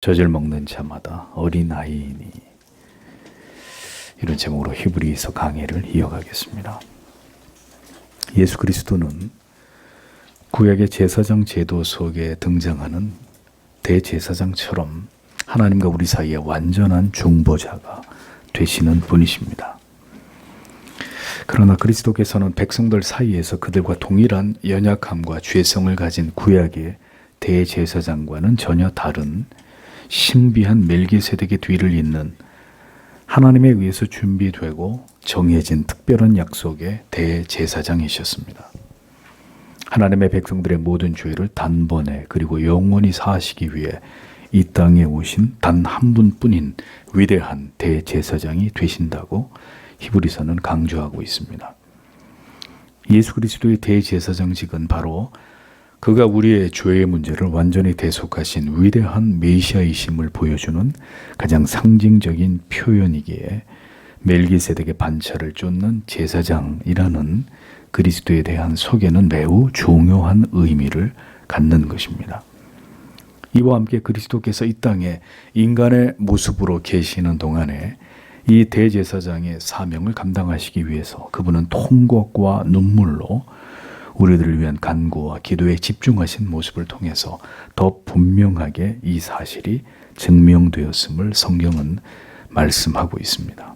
젖을 먹는 자마다 어린아이이니. 이런 제목으로 히브리서 강해를 이어가겠습니다. 예수 그리스도는 구약의 제사장 제도 속에 등장하는 대제사장처럼 하나님과 우리 사이에 완전한 중보자가 되시는 분이십니다. 그러나 그리스도께서는 백성들 사이에서 그들과 동일한 연약함과 죄성을 가진 구약의 대제사장과는 전혀 다른 신비한 멜기세덱의 뒤를 잇는 하나님에 의해서 준비되고 정해진 특별한 약속의 대제사장이셨습니다. 하나님의 백성들의 모든 죄를 단번에 그리고 영원히 사하시기 위해 이 땅에 오신 단 한 분뿐인 위대한 대제사장이 되신다고 히브리서는 강조하고 있습니다. 예수 그리스도의 대제사장직은 바로 그가 우리의 죄의 문제를 완전히 대속하신 위대한 메시아이심을 보여주는 가장 상징적인 표현이기에 멜기세덱의 반차를 쫓는 제사장이라는 그리스도에 대한 소개는 매우 중요한 의미를 갖는 것입니다. 이와 함께 그리스도께서 이 땅에 인간의 모습으로 계시는 동안에 이 대제사장의 사명을 감당하시기 위해서 그분은 통곡과 눈물로 우리들을 위한 간구와 기도에 집중하신 모습을 통해서 더 분명하게 이 사실이 증명되었음을 성경은 말씀하고 있습니다.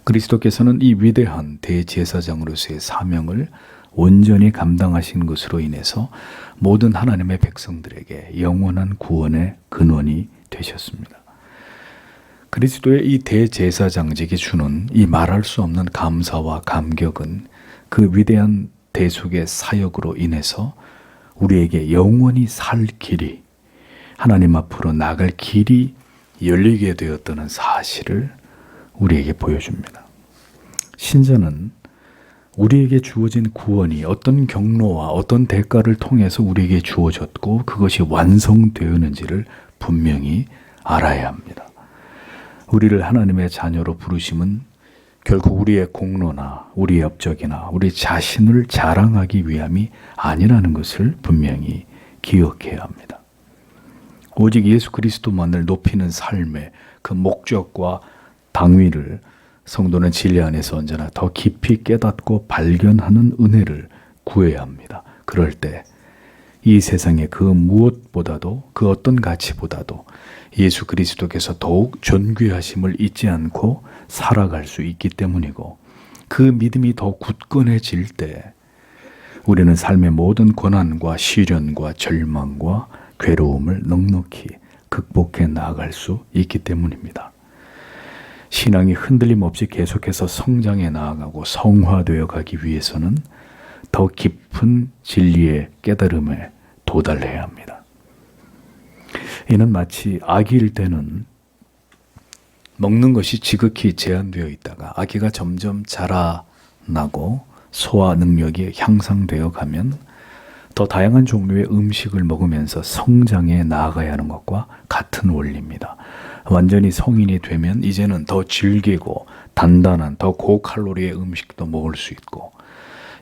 그리스도께서는 이 위대한 대제사장으로서의 사명을 온전히 감당하신 것으로 인해서 모든 하나님의 백성들에게 영원한 구원의 근원이 되셨습니다. 그리스도의 이 대제사장직이 주는 이 말할 수 없는 감사와 감격은 그 위대한 대속의 사역으로 인해서 우리에게 영원히 살 길이, 하나님 앞으로 나갈 길이 열리게 되었다는 사실을 우리에게 보여줍니다. 신자는 우리에게 주어진 구원이 어떤 경로와 어떤 대가를 통해서 우리에게 주어졌고 그것이 완성되었는지를 분명히 알아야 합니다. 우리를 하나님의 자녀로 부르심은 결국 우리의 공로나 우리의 업적이나 우리 자신을 자랑하기 위함이 아니라는 것을 분명히 기억해야 합니다. 오직 예수 그리스도만을 높이는 삶의 그 목적과 당위를 성도는 진리 안에서 언제나 더 깊이 깨닫고 발견하는 은혜를 구해야 합니다. 그럴 때 이 세상의 그 무엇보다도 그 어떤 가치보다도 예수 그리스도께서 더욱 존귀하심을 잊지 않고 살아갈 수 있기 때문이고 그 믿음이 더 굳건해질 때 우리는 삶의 모든 고난과 시련과 절망과 괴로움을 넉넉히 극복해 나아갈 수 있기 때문입니다. 신앙이 흔들림 없이 계속해서 성장해 나아가고 성화되어 가기 위해서는 더 깊은 진리의 깨달음에 도달해야 합니다. 이는 마치 아기일 때는 먹는 것이 지극히 제한되어 있다가 아기가 점점 자라나고 소화 능력이 향상되어 가면 더 다양한 종류의 음식을 먹으면서 성장해 나아가야 하는 것과 같은 원리입니다. 완전히 성인이 되면 이제는 더 질기고 단단한 더 고칼로리의 음식도 먹을 수 있고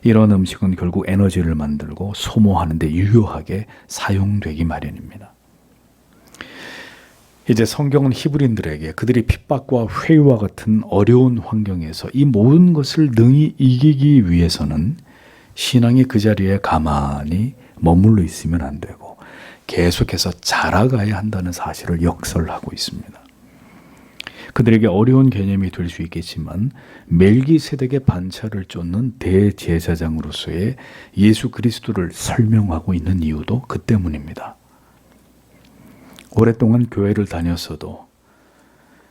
이런 음식은 결국 에너지를 만들고 소모하는 데 유효하게 사용되기 마련입니다. 이제 성경은 히브리인들에게 그들이 핍박과 회유와 같은 어려운 환경에서 이 모든 것을 능히 이기기 위해서는 신앙이 그 자리에 가만히 머물러 있으면 안 되고 계속해서 자라가야 한다는 사실을 역설하고 있습니다. 그들에게 어려운 개념이 될 수 있겠지만 멜기세덱의 반차를 쫓는 대제사장으로서의 예수 그리스도를 설명하고 있는 이유도 그 때문입니다. 오랫동안 교회를 다녔어도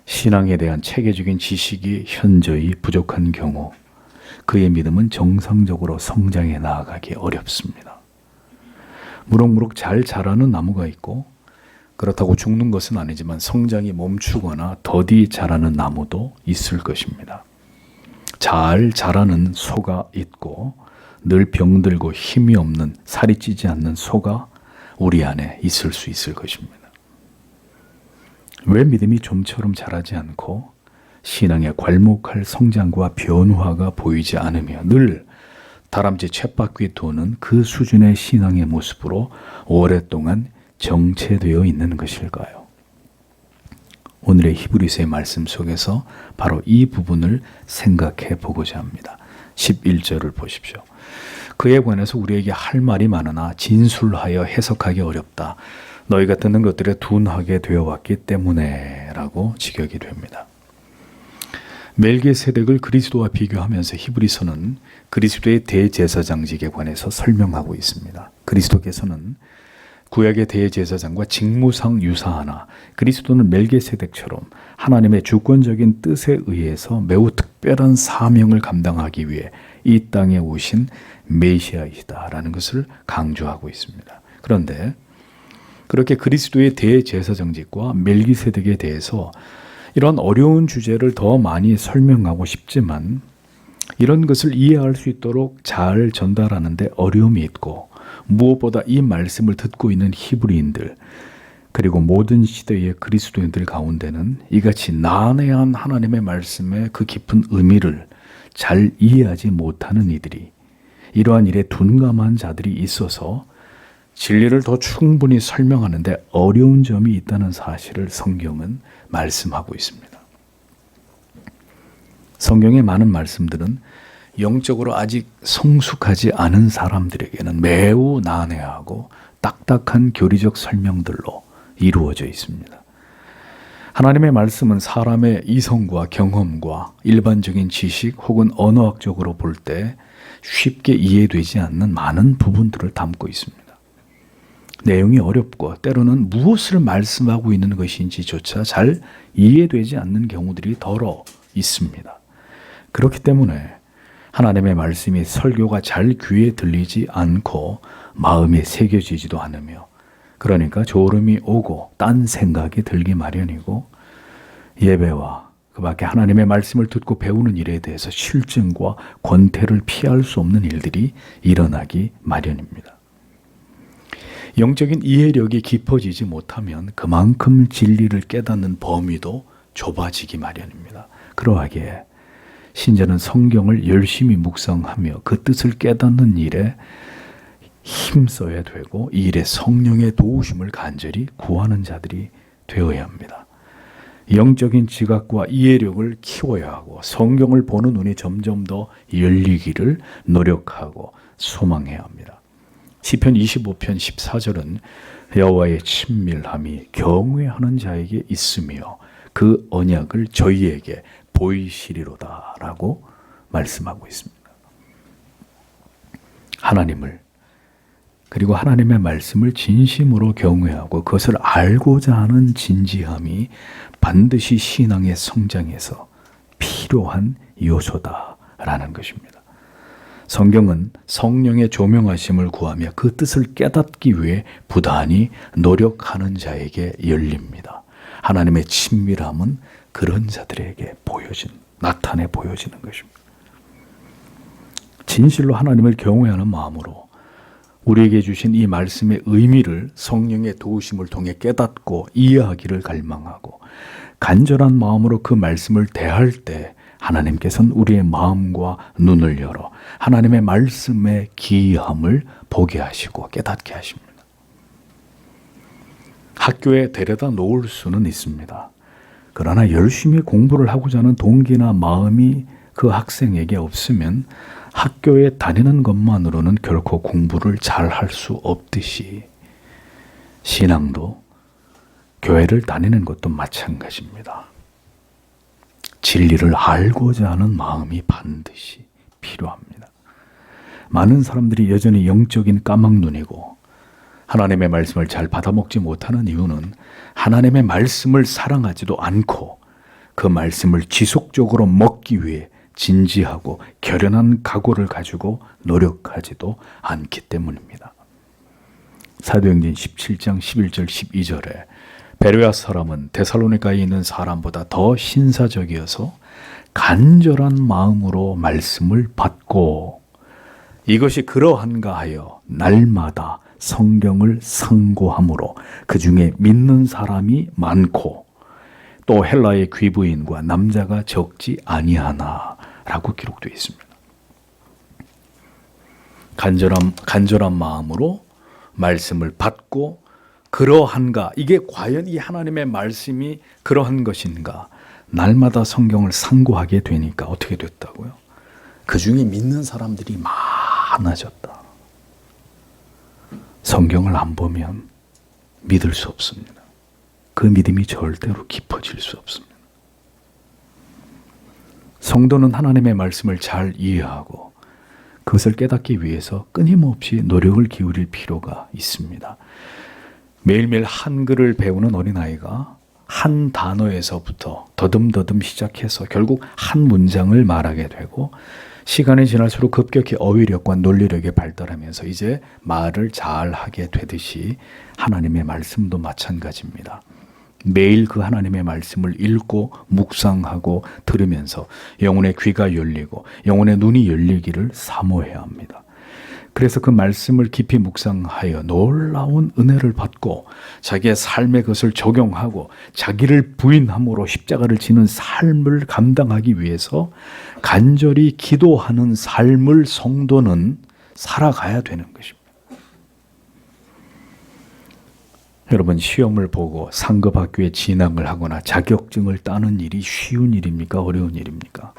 신앙에 대한 체계적인 지식이 현저히 부족한 경우 그의 믿음은 정상적으로 성장해 나아가기 어렵습니다. 무럭무럭 잘 자라는 나무가 있고 그렇다고 죽는 것은 아니지만 성장이 멈추거나 더디 자라는 나무도 있을 것입니다. 잘 자라는 소가 있고 늘 병들고 힘이 없는 살이 찌지 않는 소가 우리 안에 있을 수 있을 것입니다. 왜 믿음이 좀처럼 자라지 않고 신앙에 괄목할 성장과 변화가 보이지 않으며 늘 다람쥐 쳇바퀴 도는 그 수준의 신앙의 모습으로 오랫동안 정체되어 있는 것일까요? 오늘의 히브리서의 말씀 속에서 바로 이 부분을 생각해 보고자 합니다. 11절을 보십시오. 그에 관해서 우리에게 할 말이 많으나 진술하여 해석하기 어렵다. 너희가 듣는 것들에 둔하게 되어 왔기 때문에 라고 직역이 됩니다. 멜기세덱을 그리스도와 비교하면서 히브리서는 그리스도의 대제사장직에 관해서 설명하고 있습니다. 그리스도께서는 구약의 대제사장과 직무상 유사하나 그리스도는 멜기세덱처럼 하나님의 주권적인 뜻에 의해서 매우 특별한 사명을 감당하기 위해 이 땅에 오신 메시아이시다라는 것을 강조하고 있습니다. 그런데 그렇게 그리스도의 대제사장직과 멜기세덱에 대해서 이런 어려운 주제를 더 많이 설명하고 싶지만 이런 것을 이해할 수 있도록 잘 전달하는 데 어려움이 있고 무엇보다 이 말씀을 듣고 있는 히브리인들 그리고 모든 시대의 그리스도인들 가운데는 이같이 난해한 하나님의 말씀의 그 깊은 의미를 잘 이해하지 못하는 이들이 이러한 일에 둔감한 자들이 있어서 진리를 더 충분히 설명하는데 어려운 점이 있다는 사실을 성경은 말씀하고 있습니다. 성경의 많은 말씀들은 영적으로 아직 성숙하지 않은 사람들에게는 매우 난해하고 딱딱한 교리적 설명들로 이루어져 있습니다. 하나님의 말씀은 사람의 이성과 경험과 일반적인 지식 혹은 언어학적으로 볼 때 쉽게 이해되지 않는 많은 부분들을 담고 있습니다. 내용이 어렵고 때로는 무엇을 말씀하고 있는 것인지조차 잘 이해되지 않는 경우들이 더러 있습니다. 그렇기 때문에 하나님의 말씀이 설교가 잘 귀에 들리지 않고 마음에 새겨지지도 않으며 그러니까 졸음이 오고 딴 생각이 들기 마련이고 예배와 그 밖에 하나님의 말씀을 듣고 배우는 일에 대해서 실증과 권태를 피할 수 없는 일들이 일어나기 마련입니다. 영적인 이해력이 깊어지지 못하면 그만큼 진리를 깨닫는 범위도 좁아지기 마련입니다. 그러하기에 신자는 성경을 열심히 묵상하며 그 뜻을 깨닫는 일에 힘써야 되고 이 일에 성령의 도우심을 간절히 구하는 자들이 되어야 합니다. 영적인 지각과 이해력을 키워야 하고 성경을 보는 눈이 점점 더 열리기를 노력하고 소망해야 합니다. 시편 25편 14절은 여호와의 친밀함이 경외하는 자에게 있으며 그 언약을 저희에게 보이시리로다 라고 말씀하고 있습니다. 하나님을 그리고 하나님의 말씀을 진심으로 경외하고 그것을 알고자 하는 진지함이 반드시 신앙의 성장에서 필요한 요소다라는 것입니다. 성경은 성령의 조명하심을 구하며 그 뜻을 깨닫기 위해 부단히 노력하는 자에게 열립니다. 하나님의 친밀함은 그런 자들에게 나타내 보여지는 것입니다. 진실로 하나님을 경외하는 마음으로 우리에게 주신 이 말씀의 의미를 성령의 도우심을 통해 깨닫고 이해하기를 갈망하고 간절한 마음으로 그 말씀을 대할 때 하나님께서는 우리의 마음과 눈을 열어 하나님의 말씀의 기이함을 보게 하시고 깨닫게 하십니다. 학교에 데려다 놓을 수는 있습니다. 그러나 열심히 공부를 하고자 하는 동기나 마음이 그 학생에게 없으면 학교에 다니는 것만으로는 결코 공부를 잘 할 수 없듯이 신앙도 교회를 다니는 것도 마찬가지입니다. 진리를 알고자 하는 마음이 반드시 필요합니다. 많은 사람들이 여전히 영적인 까막눈이고 하나님의 말씀을 잘 받아먹지 못하는 이유는 하나님의 말씀을 사랑하지도 않고 그 말씀을 지속적으로 먹기 위해 진지하고 결연한 각오를 가지고 노력하지도 않기 때문입니다. 사도행전 17장 11절 12절에 베레아 사람은 데살로니가에 있는 사람보다 더 신사적이어서 간절한 마음으로 말씀을 받고 이것이 그러한가 하여 날마다 성경을 상고함으로 그 중에 믿는 사람이 많고 또 헬라의 귀부인과 남자가 적지 아니하나라고 기록되어 있습니다. 간절한 마음으로 말씀을 받고 그러한가? 이게 과연 이 하나님의 말씀이 그러한 것인가? 날마다 성경을 상고하게 되니까 어떻게 됐다고요? 그 중에 믿는 사람들이 많아졌다. 성경을 안 보면 믿을 수 없습니다. 그 믿음이 절대로 깊어질 수 없습니다. 성도는 하나님의 말씀을 잘 이해하고 그것을 깨닫기 위해서 끊임없이 노력을 기울일 필요가 있습니다. 매일매일 한글을 배우는 어린아이가 한 단어에서부터 더듬더듬 시작해서 결국 한 문장을 말하게 되고 시간이 지날수록 급격히 어휘력과 논리력이 발달하면서 이제 말을 잘하게 되듯이 하나님의 말씀도 마찬가지입니다. 매일 그 하나님의 말씀을 읽고 묵상하고 들으면서 영혼의 귀가 열리고 영혼의 눈이 열리기를 사모해야 합니다. 그래서 그 말씀을 깊이 묵상하여 놀라운 은혜를 받고 자기의 삶의 것을 적용하고 자기를 부인함으로 십자가를 지는 삶을 감당하기 위해서 간절히 기도하는 삶을 성도는 살아가야 되는 것입니다. 여러분, 시험을 보고 상급 학교에 진학을 하거나 자격증을 따는 일이 쉬운 일입니까? 어려운 일입니까?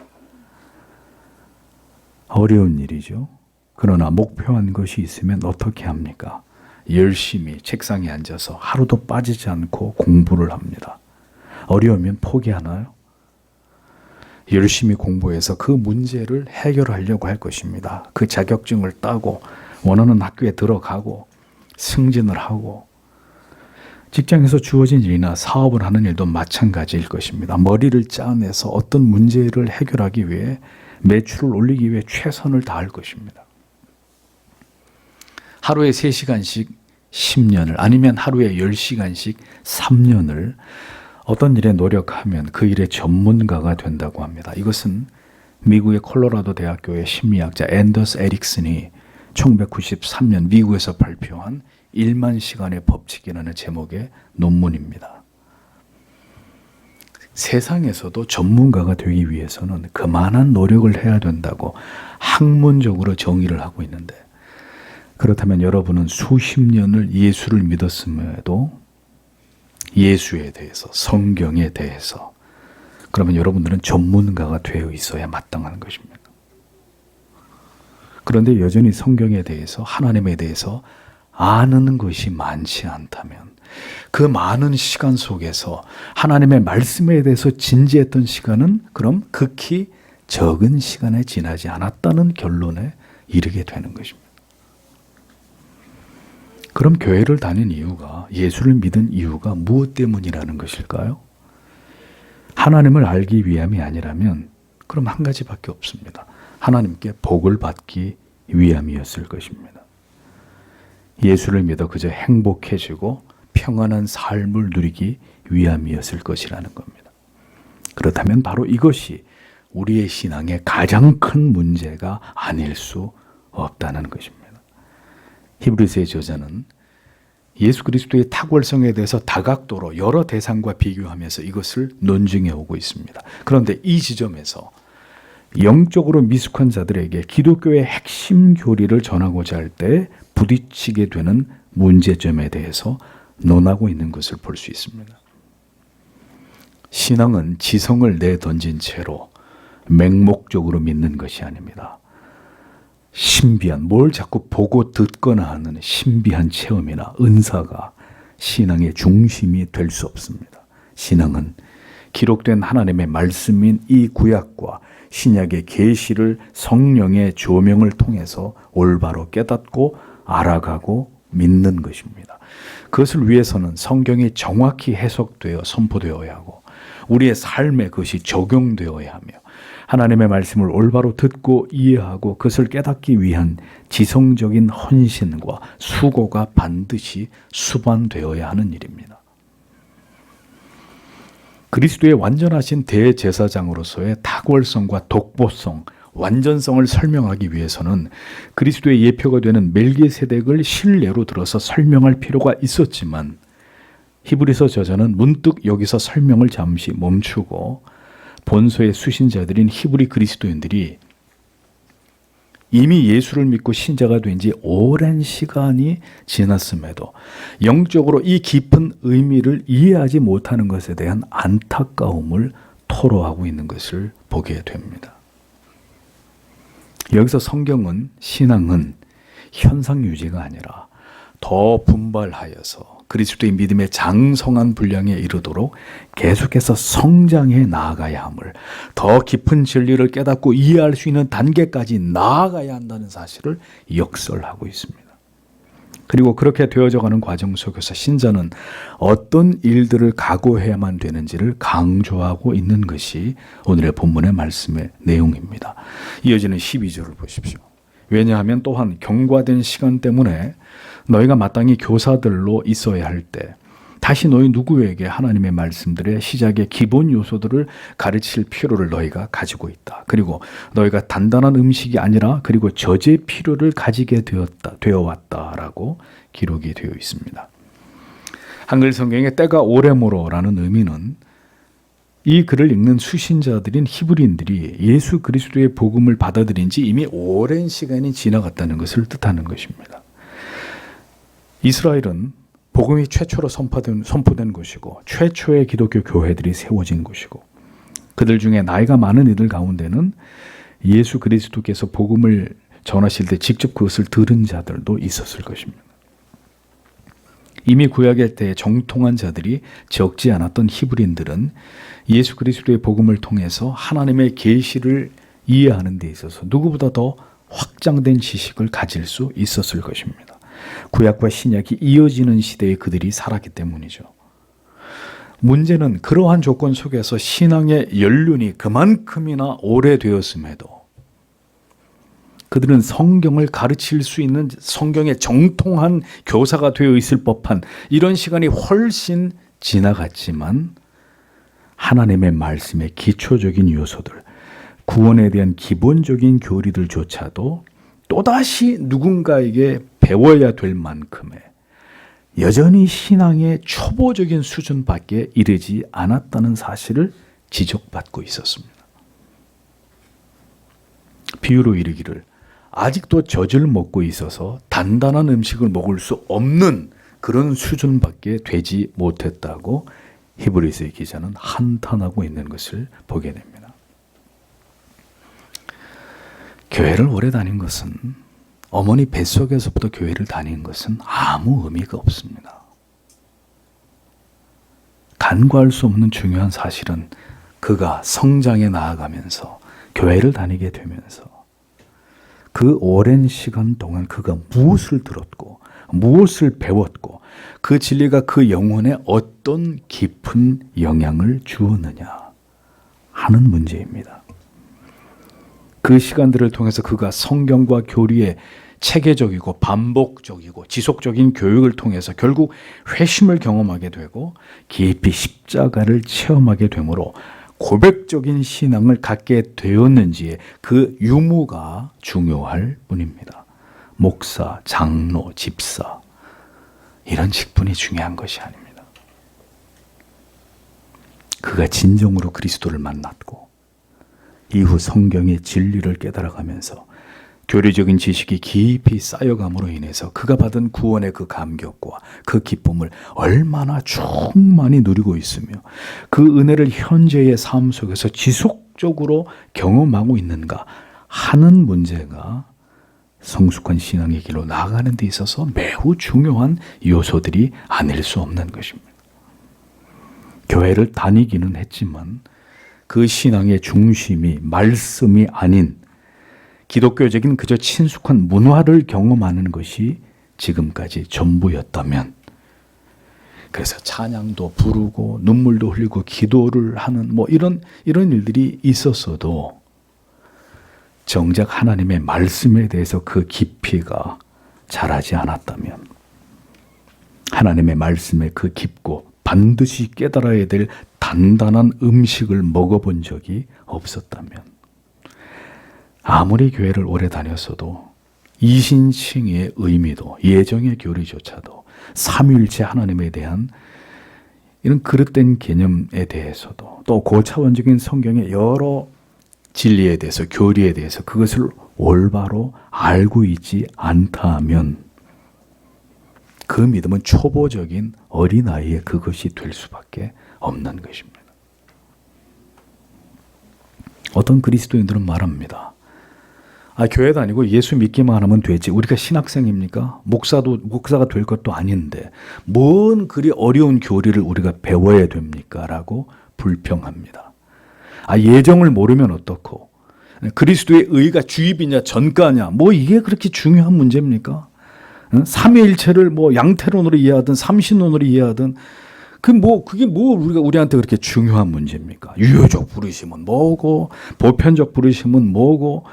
어려운 일이죠. 그러나 목표한 것이 있으면 어떻게 합니까? 열심히 책상에 앉아서 하루도 빠지지 않고 공부를 합니다. 어려우면 포기하나요? 열심히 공부해서 그 문제를 해결하려고 할 것입니다. 그 자격증을 따고 원하는 학교에 들어가고 승진을 하고 직장에서 주어진 일이나 사업을 하는 일도 마찬가지일 것입니다. 머리를 짜내서 어떤 문제를 해결하기 위해 매출을 올리기 위해 최선을 다할 것입니다. 하루에 3시간씩 10년을 아니면 하루에 10시간씩 3년을 어떤 일에 노력하면 그 일의 전문가가 된다고 합니다. 이것은 미국의 콜로라도 대학교의 심리학자 앤더스 에릭슨이 1993년 미국에서 발표한 1만 시간의 법칙이라는 제목의 논문입니다. 세상에서도 전문가가 되기 위해서는 그만한 노력을 해야 된다고 학문적으로 정의를 하고 있는데, 그렇다면 여러분은 수십 년을 예수를 믿었음에도 예수에 대해서, 성경에 대해서, 그러면 여러분들은 전문가가 되어 있어야 마땅한 것입니다. 그런데 여전히 성경에 대해서, 하나님에 대해서 아는 것이 많지 않다면 그 많은 시간 속에서 하나님의 말씀에 대해서 진지했던 시간은 그럼 극히 적은 시간에 지나지 않았다는 결론에 이르게 되는 것입니다. 그럼 교회를 다닌 이유가, 예수를 믿은 이유가 무엇 때문이라는 것일까요? 하나님을 알기 위함이 아니라면 그럼 한 가지밖에 없습니다. 하나님께 복을 받기 위함이었을 것입니다. 예수를 믿어 그저 행복해지고 평안한 삶을 누리기 위함이었을 것이라는 겁니다. 그렇다면 바로 이것이 우리의 신앙의 가장 큰 문제가 아닐 수 없다는 것입니다. 히브리서의 저자는 예수 그리스도의 탁월성에 대해서 다각도로 여러 대상과 비교하면서 이것을 논증해 오고 있습니다. 그런데 이 지점에서 영적으로 미숙한 자들에게 기독교의 핵심 교리를 전하고자 할 때 부딪히게 되는 문제점에 대해서 논하고 있는 것을 볼 수 있습니다. 신앙은 지성을 내던진 채로 맹목적으로 믿는 것이 아닙니다. 신비한, 뭘 자꾸 보고 듣거나 하는 신비한 체험이나 은사가 신앙의 중심이 될 수 없습니다. 신앙은 기록된 하나님의 말씀인 이 구약과 신약의 계시를 성령의 조명을 통해서 올바로 깨닫고 알아가고 믿는 것입니다. 그것을 위해서는 성경이 정확히 해석되어 선포되어야 하고 우리의 삶에 그것이 적용되어야 하며 하나님의 말씀을 올바로 듣고 이해하고 그것을 깨닫기 위한 지성적인 헌신과 수고가 반드시 수반되어야 하는 일입니다. 그리스도의 완전하신 대제사장으로서의 탁월성과 독보성, 완전성을 설명하기 위해서는 그리스도의 예표가 되는 멜기세덱을 신례로 들어서 설명할 필요가 있었지만 히브리서 저자는 문득 여기서 설명을 잠시 멈추고 본서의 수신자들인 히브리 그리스도인들이 이미 예수를 믿고 신자가 된 지 오랜 시간이 지났음에도 영적으로 이 깊은 의미를 이해하지 못하는 것에 대한 안타까움을 토로하고 있는 것을 보게 됩니다. 여기서 성경은 신앙은 현상 유지가 아니라 더 분발하여서 그리스도의 믿음의 장성한 분량에 이르도록 계속해서 성장해 나아가야 함을, 더 깊은 진리를 깨닫고 이해할 수 있는 단계까지 나아가야 한다는 사실을 역설하고 있습니다. 그리고 그렇게 되어져가는 과정 속에서 신자는 어떤 일들을 각오해야만 되는지를 강조하고 있는 것이 오늘의 본문의 말씀의 내용입니다. 이어지는 12절을 보십시오. 왜냐하면 또한 경과된 시간 때문에 너희가 마땅히 교사들로 있어야 할 때 다시 너희 누구에게 하나님의 말씀들의 시작의 기본 요소들을 가르칠 필요를 너희가 가지고 있다. 그리고 너희가 단단한 음식이 아니라 그리고 저제 필요를 가지게 되어왔다라고 기록이 되어 있습니다. 한글 성경에 때가 오래모로라는 의미는 이 글을 읽는 수신자들인 히브리인들이 예수 그리스도의 복음을 받아들인 지 이미 오랜 시간이 지나갔다는 것을 뜻하는 것입니다. 이스라엘은 복음이 최초로 선포된 곳이고 최초의 기독교 교회들이 세워진 곳이고 그들 중에 나이가 많은 이들 가운데는 예수 그리스도께서 복음을 전하실 때 직접 그것을 들은 자들도 있었을 것입니다. 이미 구약의 때에 정통한 자들이 적지 않았던 히브리인들은 예수 그리스도의 복음을 통해서 하나님의 계시를 이해하는 데 있어서 누구보다 더 확장된 지식을 가질 수 있었을 것입니다. 구약과 신약이 이어지는 시대에 그들이 살았기 때문이죠. 문제는 그러한 조건 속에서 신앙의 연륜이 그만큼이나 오래되었음에도 그들은 성경을 가르칠 수 있는 성경의 정통한 교사가 되어 있을 법한 이런 시간이 훨씬 지나갔지만 하나님의 말씀의 기초적인 요소들, 구원에 대한 기본적인 교리들조차도 또다시 누군가에게 배워야 될 만큼의 여전히 신앙의 초보적인 수준밖에 이르지 않았다는 사실을 지적받고 있었습니다. 비유로 이르기를 아직도 젖을 먹고 있어서 단단한 음식을 먹을 수 없는 그런 수준밖에 되지 못했다고 히브리서의 기자는 한탄하고 있는 것을 보게 됩니다. 교회를 오래 다닌 것은, 어머니 뱃속에서부터 교회를 다닌 것은 아무 의미가 없습니다. 간과할 수 없는 중요한 사실은 그가 성장해 나아가면서 교회를 다니게 되면서 그 오랜 시간 동안 그가 무엇을 들었고 무엇을 배웠고 그 진리가 그 영혼에 어떤 깊은 영향을 주었느냐 하는 문제입니다. 그 시간들을 통해서 그가 성경과 교리의 체계적이고 반복적이고 지속적인 교육을 통해서 결국 회심을 경험하게 되고 깊이 십자가를 체험하게 되므로 고백적인 신앙을 갖게 되었는지의 그 유무가 중요할 뿐입니다. 목사, 장로, 집사 이런 직분이 중요한 것이 아닙니다. 그가 진정으로 그리스도를 만났고 이후 성경의 진리를 깨달아가면서 교리적인 지식이 깊이 쌓여감으로 인해서 그가 받은 구원의 그 감격과 그 기쁨을 얼마나 충만히 누리고 있으며 그 은혜를 현재의 삶 속에서 지속적으로 경험하고 있는가 하는 문제가 성숙한 신앙의 길로 나아가는 데 있어서 매우 중요한 요소들이 아닐 수 없는 것입니다. 교회를 다니기는 했지만 그 신앙의 중심이 말씀이 아닌 기독교적인 그저 친숙한 문화를 경험하는 것이 지금까지 전부였다면, 그래서 찬양도 부르고 눈물도 흘리고 기도를 하는 이런 일들이 있었어도 정작 하나님의 말씀에 대해서 그 깊이가 자라지 않았다면, 하나님의 말씀의 그 깊고 반드시 깨달아야 될 단단한 음식을 먹어본 적이 없었다면, 아무리 교회를 오래 다녔어도 이신칭의 의미도 예정의 교리조차도 삼위일체 하나님에 대한 이런 그릇된 개념에 대해서도 또 고차원적인 성경의 여러 진리에 대해서, 교리에 대해서 그것을 올바로 알고 있지 않다 하면 그 믿음은 초보적인 어린아이의 그것이 될 수밖에 없는 것입니다. 어떤 그리스도인들은 말합니다. 교회 다니고 예수 믿기만 하면 되지. 우리가 신학생입니까? 목사가 될 것도 아닌데 뭔 그리 어려운 교리를 우리가 배워야 됩니까? 라고 불평합니다. 예정을 모르면 어떻고, 그리스도의 의가 주입이냐 전가냐, 이게 그렇게 중요한 문제입니까? 삼위일체를 양태론으로 이해하든 삼신론으로 이해하든 그게 우리한테 그렇게 중요한 문제입니까? 유효적 부르심은 뭐고, 보편적 부르심은 뭐고,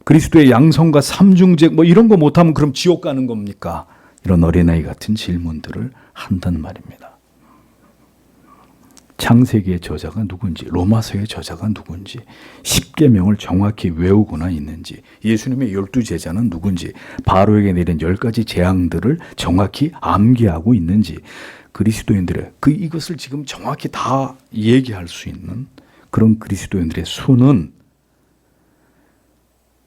그리스도의 양성과 삼중직 이런 거 못하면 그럼 지옥 가는 겁니까? 이런 어린아이 같은 질문들을 한단 말입니다. 창세기의 저자가 누군지, 로마서의 저자가 누군지, 십계명을 정확히 외우거나 있는지, 예수님의 12제자는 누군지, 바로에게 내린 10가지 재앙들을 정확히 암기하고 있는지, 그리스도인들의 이것을 지금 정확히 다 얘기할 수 있는 그런 그리스도인들의 수는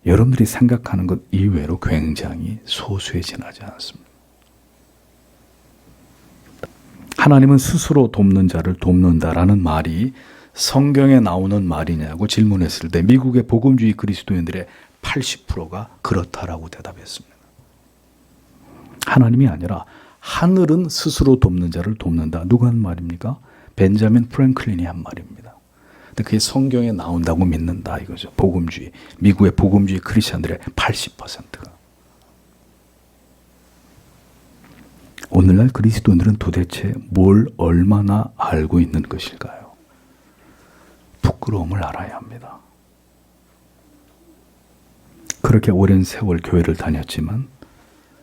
여러분들이 생각하는 것 이외로 굉장히 소수에 지나지 않습니다. 하나님은 스스로 돕는 자를 돕는다라는 말이 성경에 나오는 말이냐고 질문했을 때 미국의 복음주의 그리스도인들의 80%가 그렇다라고 대답했습니다. 하나님이 아니라 하늘은 스스로 돕는 자를 돕는다. 누가 한 말입니까? 벤자민 프랭클린이 한 말입니다. 근데 그게 성경에 나온다고 믿는다 이거죠. 복음주의. 미국의 복음주의 크리스천들의 80%가. 오늘날 그리스도인들은 도대체 뭘 얼마나 알고 있는 것일까요? 부끄러움을 알아야 합니다. 그렇게 오랜 세월 교회를 다녔지만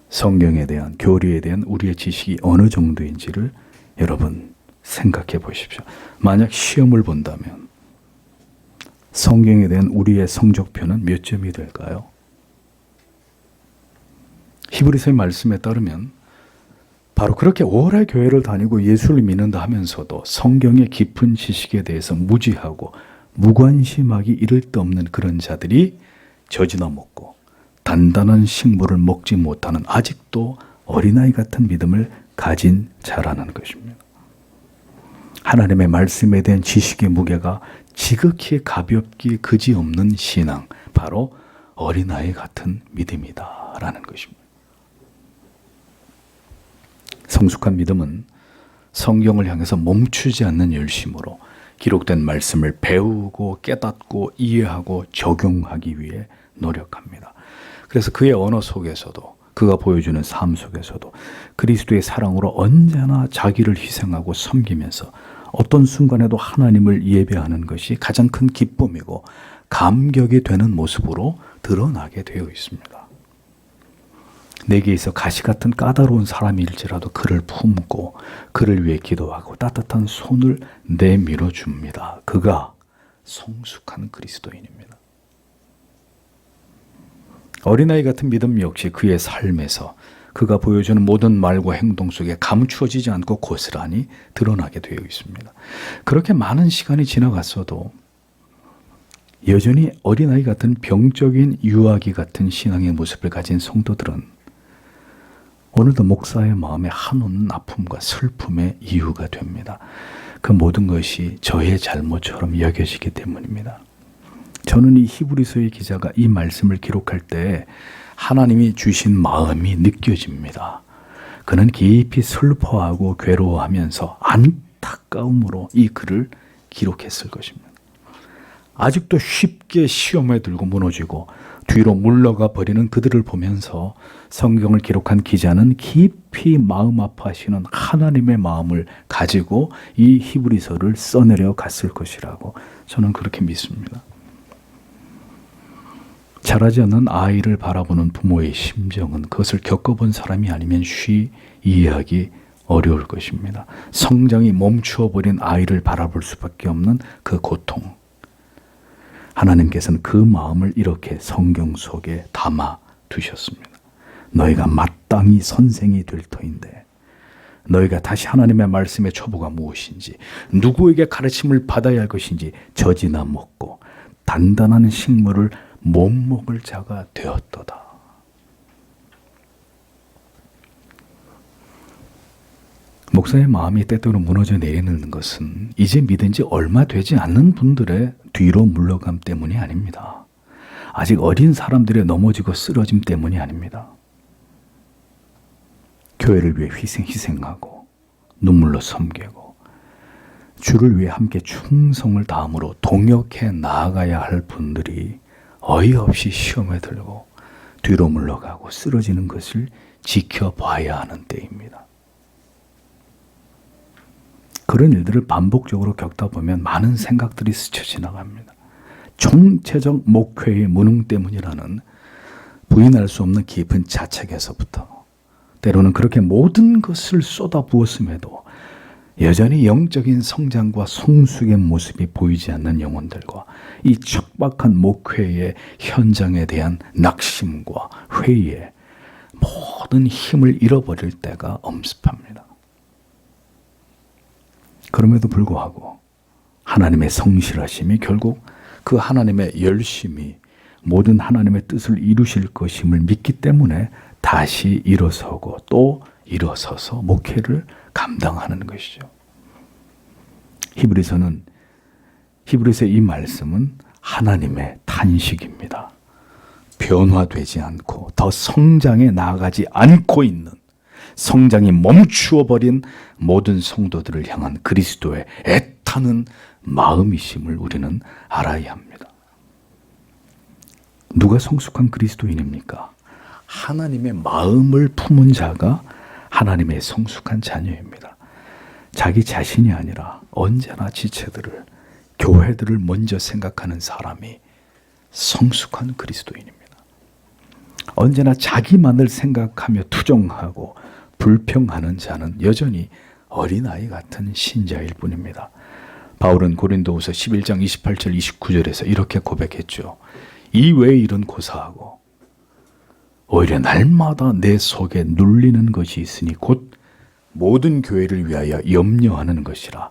성경에 대한, 교리에 대한 우리의 지식이 어느 정도인지를 여러분 생각해 보십시오. 만약 시험을 본다면 성경에 대한 우리의 성적표는 몇 점이 될까요? 히브리서의 말씀에 따르면 바로 그렇게 오래 교회를 다니고 예수를 믿는다 하면서도 성경의 깊은 지식에 대해서 무지하고 무관심하기 이를 데 없는 그런 자들이 젖이나 먹고 단단한 식물을 먹지 못하는 아직도 어린아이 같은 믿음을 가진 자라는 것입니다. 하나님의 말씀에 대한 지식의 무게가 지극히 가볍기 그지없는 신앙, 바로 어린아이 같은 믿음이다라는 것입니다. 성숙한 믿음은 성경을 향해서 멈추지 않는 열심으로 기록된 말씀을 배우고 깨닫고 이해하고 적용하기 위해 노력합니다. 그래서 그의 언어 속에서도, 그가 보여주는 삶 속에서도 그리스도의 사랑으로 언제나 자기를 희생하고 섬기면서 어떤 순간에도 하나님을 예배하는 것이 가장 큰 기쁨이고 감격이 되는 모습으로 드러나게 되어 있습니다. 내게 있어 가시 같은 까다로운 사람일지라도 그를 품고 그를 위해 기도하고 따뜻한 손을 내밀어 줍니다. 그가 성숙한 그리스도인입니다. 어린아이 같은 믿음 역시 그의 삶에서 그가 보여주는 모든 말과 행동 속에 감추어지지 않고 고스란히 드러나게 되어 있습니다. 그렇게 많은 시간이 지나갔어도 여전히 어린아이 같은 병적인 유아기 같은 신앙의 모습을 가진 성도들은 오늘도 목사의 마음에 한없는 아픔과 슬픔의 이유가 됩니다. 그 모든 것이 저의 잘못처럼 여겨지기 때문입니다. 저는 이 히브리서의 기자가 이 말씀을 기록할 때 하나님이 주신 마음이 느껴집니다. 그는 깊이 슬퍼하고 괴로워하면서 안타까움으로 이 글을 기록했을 것입니다. 아직도 쉽게 시험에 들고 무너지고 뒤로 물러가 버리는 그들을 보면서 성경을 기록한 기자는 깊이 마음 아파하시는 하나님의 마음을 가지고 이 히브리서를 써내려 갔을 것이라고 저는 그렇게 믿습니다. 자라지 않는 아이를 바라보는 부모의 심정은 그것을 겪어본 사람이 아니면 쉬 이해하기 어려울 것입니다. 성장이 멈추어버린 아이를 바라볼 수밖에 없는 그 고통. 하나님께서는 그 마음을 이렇게 성경 속에 담아 두셨습니다. 너희가 마땅히 선생이 될 터인데 너희가 다시 하나님의 말씀의 초보가 무엇인지 누구에게 가르침을 받아야 할 것인지 젖이나 먹고 단단한 식물을 못 먹을 자가 되었도다. 목사의 마음이 때때로 무너져 내리는 것은 이제 믿은 지 얼마 되지 않는 분들의 뒤로 물러감 때문이 아닙니다. 아직 어린 사람들의 넘어지고 쓰러짐 때문이 아닙니다. 교회를 위해 희생하고 눈물로 섬기고 주를 위해 함께 충성을 다함으로 동역해 나아가야 할 분들이 어이없이 시험에 들고 뒤로 물러가고 쓰러지는 것을 지켜봐야 하는 때입니다. 그런 일들을 반복적으로 겪다 보면 많은 생각들이 스쳐 지나갑니다. 총체적 목회의 무능 때문이라는 부인할 수 없는 깊은 자책에서부터 때로는 그렇게 모든 것을 쏟아부었음에도 여전히 영적인 성장과 성숙의 모습이 보이지 않는 영혼들과 이 척박한 목회의 현장에 대한 낙심과 회의에 모든 힘을 잃어버릴 때가 엄습합니다. 그럼에도 불구하고 하나님의 성실하심이 결국 그 하나님의 열심이 모든 하나님의 뜻을 이루실 것임을 믿기 때문에 다시 일어서고 또 일어서서 목회를 감당하는 것이죠. 히브리서의 이 말씀은 하나님의 탄식입니다. 변화되지 않고 더 성장해 나아가지 않고 있는, 성장이 멈추어버린 모든 성도들을 향한 그리스도의 애타는 마음이심을 우리는 알아야 합니다. 누가 성숙한 그리스도인입니까? 하나님의 마음을 품은 자가 하나님의 성숙한 자녀입니다. 자기 자신이 아니라 언제나 지체들을, 교회들을 먼저 생각하는 사람이 성숙한 그리스도인입니다. 언제나 자기만을 생각하며 투정하고 불평하는 자는 여전히 어린아이 같은 신자일 뿐입니다. 바울은 고린도후서 11장 28절 29절에서 이렇게 고백했죠. 이 외의 일은 고사하고 오히려 날마다 내 속에 눌리는 것이 있으니 곧 모든 교회를 위하여 염려하는 것이라.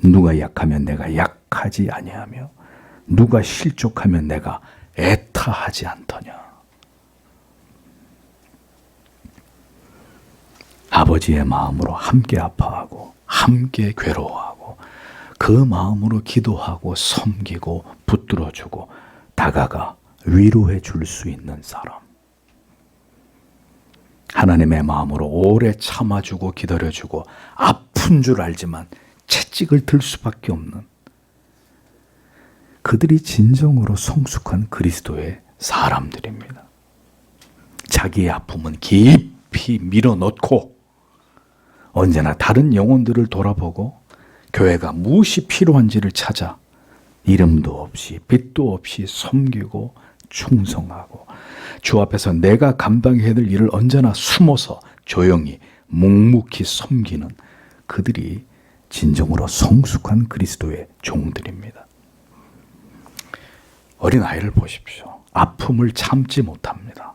누가 약하면 내가 약하지 아니하며 누가 실족하면 내가 애타하지 않더냐. 아버지의 마음으로 함께 아파하고 함께 괴로워하고 그 마음으로 기도하고 섬기고 붙들어주고 다가가 위로해 줄 수 있는 사람. 하나님의 마음으로 오래 참아주고 기다려주고 아픈 줄 알지만 채찍을 들 수밖에 없는 그들이 진정으로 성숙한 그리스도의 사람들입니다. 자기의 아픔은 깊이 밀어넣고 언제나 다른 영혼들을 돌아보고 교회가 무엇이 필요한지를 찾아 이름도 없이 빛도 없이 섬기고 충성하고 주 앞에서 내가 감당해야 될 일을 언제나 숨어서 조용히 묵묵히 섬기는 그들이 진정으로 성숙한 그리스도의 종들입니다. 어린아이를 보십시오. 아픔을 참지 못합니다.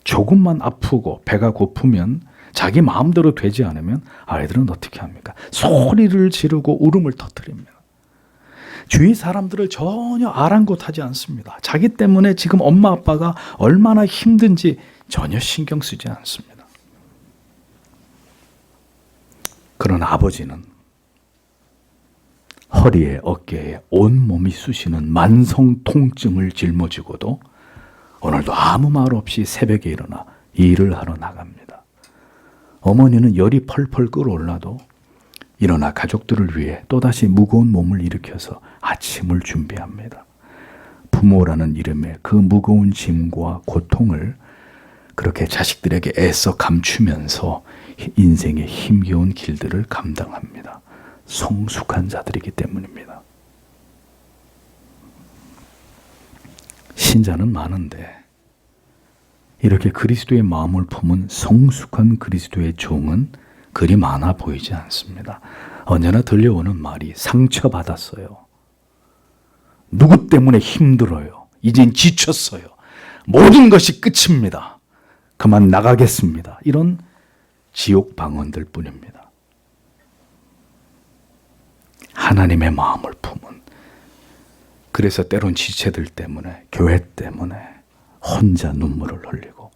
조금만 아프고 배가 고프면 자기 마음대로 되지 않으면 아이들은 어떻게 합니까? 소리를 지르고 울음을 터뜨립니다. 주위 사람들을 전혀 아랑곳하지 않습니다. 자기 때문에 지금 엄마 아빠가 얼마나 힘든지 전혀 신경 쓰지 않습니다. 그러나 아버지는 허리에 어깨에 온몸이 쑤시는 만성 통증을 짊어지고도 오늘도 아무 말 없이 새벽에 일어나 일을 하러 나갑니다. 어머니는 열이 펄펄 끓어올라도 일어나 가족들을 위해 또다시 무거운 몸을 일으켜서 아침을 준비합니다. 부모라는 이름의 그 무거운 짐과 고통을 그렇게 자식들에게 애써 감추면서 인생의 힘겨운 길들을 감당합니다. 성숙한 자들이기 때문입니다. 신자는 많은데 이렇게 그리스도의 마음을 품은 성숙한 그리스도의 종은 그리 많아 보이지 않습니다. 언제나 들려오는 말이 상처받았어요. 누구 때문에 힘들어요. 이젠 지쳤어요. 모든 것이 끝입니다. 그만 나가겠습니다. 이런 지옥 방언들 뿐입니다. 하나님의 마음을 품은 그래서 때론 지체들 때문에, 교회 때문에 혼자 눈물을 흘리고,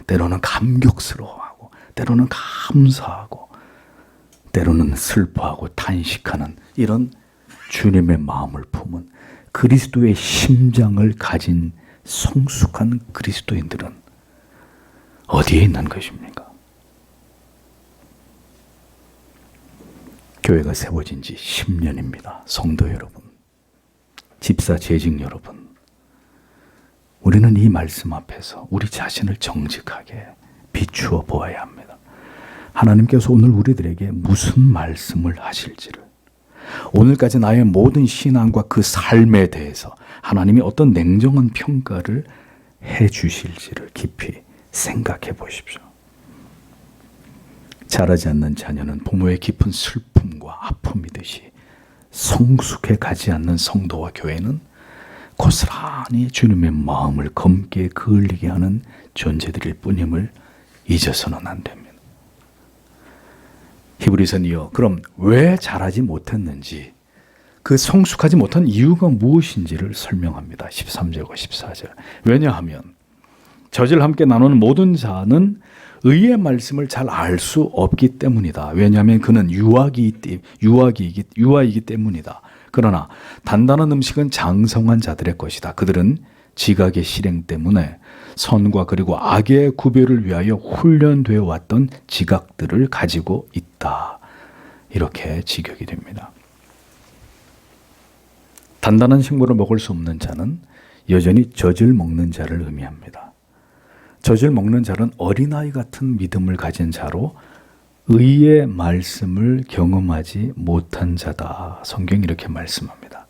때로는 감격스러워하고, 때로는 감사하고, 때로는 슬퍼하고 탄식하는 이런 주님의 마음을 품은 그리스도의 심장을 가진 성숙한 그리스도인들은 어디에 있는 것입니까? 교회가 세워진 지 10년입니다. 성도 여러분, 집사 재직 여러분, 우리는 이 말씀 앞에서 우리 자신을 정직하게 비추어 보아야 합니다. 하나님께서 오늘 우리들에게 무슨 말씀을 하실지를, 오늘까지 나의 모든 신앙과 그 삶에 대해서 하나님이 어떤 냉정한 평가를 해 주실지를 깊이 생각해 보십시오. 자라지 않는 자녀는 부모의 깊은 슬픔과 아픔이듯이 성숙해 가지 않는 성도와 교회는 고스란히 주님의 마음을 검게 그을리게 하는 존재들일 뿐임을 잊어서는 안 됩니다. 히브리서는 이어 그럼 왜 자라지 못했는지, 그 성숙하지 못한 이유가 무엇인지를 설명합니다. 13절과 14절. 왜냐하면 젖을 함께 나누는 모든 자는 의의 말씀을 잘 알 수 없기 때문이다. 왜냐하면 그는 유아이기 때문이다. 그러나 단단한 음식은 장성한 자들의 것이다. 그들은 지각의 실행 때문에 선과 그리고 악의 구별을 위하여 훈련되어 왔던 지각들을 가지고 있다. 이렇게 직역이 됩니다. 단단한 식물을 먹을 수 없는 자는 여전히 젖을 먹는 자를 의미합니다. 젖을 먹는 자는 어린아이 같은 믿음을 가진 자로 의의 말씀을 경험하지 못한 자다. 성경이 이렇게 말씀합니다.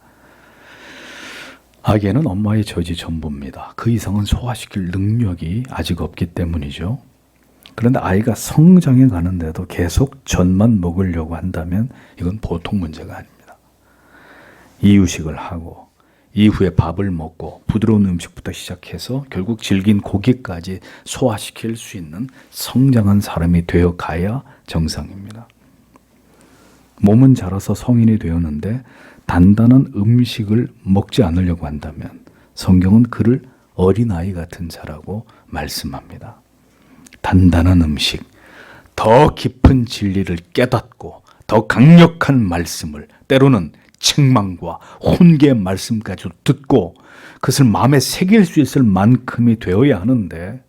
아기에는 엄마의 젖이 전부입니다. 그 이상은 소화시킬 능력이 아직 없기 때문이죠. 그런데 아이가 성장해 가는데도 계속 젖만 먹으려고 한다면 이건 보통 문제가 아닙니다. 이유식을 하고 이후에 밥을 먹고 부드러운 음식부터 시작해서 결국 질긴 고기까지 소화시킬 수 있는 성장한 사람이 되어 가야 정상입니다. 몸은 자라서 성인이 되었는데 단단한 음식을 먹지 않으려고 한다면 성경은 그를 어린아이 같은 자라고 말씀합니다. 단단한 음식, 더 깊은 진리를 깨닫고 더 강력한 말씀을, 때로는 책망과 훈계의 말씀까지도 듣고 그것을 마음에 새길 수 있을 만큼이 되어야 하는데,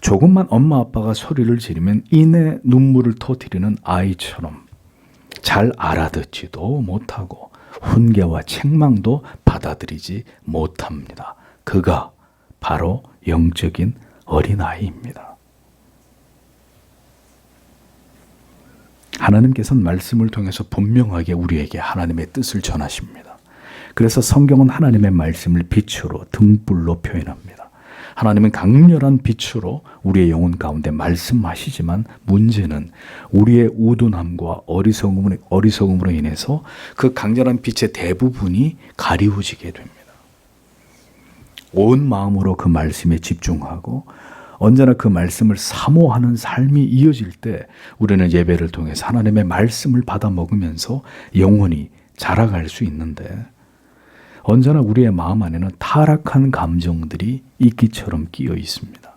조금만 엄마 아빠가 소리를 지르면 이내 눈물을 터뜨리는 아이처럼 잘 알아듣지도 못하고 훈계와 책망도 받아들이지 못합니다. 그가 바로 영적인 어린아이입니다. 하나님께서는 말씀을 통해서 분명하게 우리에게 하나님의 뜻을 전하십니다. 그래서 성경은 하나님의 말씀을 빛으로, 등불로 표현합니다. 하나님은 강렬한 빛으로 우리의 영혼 가운데 말씀하시지만 문제는 우리의 우둔함과 어리석음으로 인해서 그 강렬한 빛의 대부분이 가리워지게 됩니다. 온 마음으로 그 말씀에 집중하고 언제나 그 말씀을 사모하는 삶이 이어질 때 우리는 예배를 통해서 하나님의 말씀을 받아 먹으면서 영원히 자라갈 수 있는데, 언제나 우리의 마음 안에는 타락한 감정들이 이끼처럼 끼어 있습니다.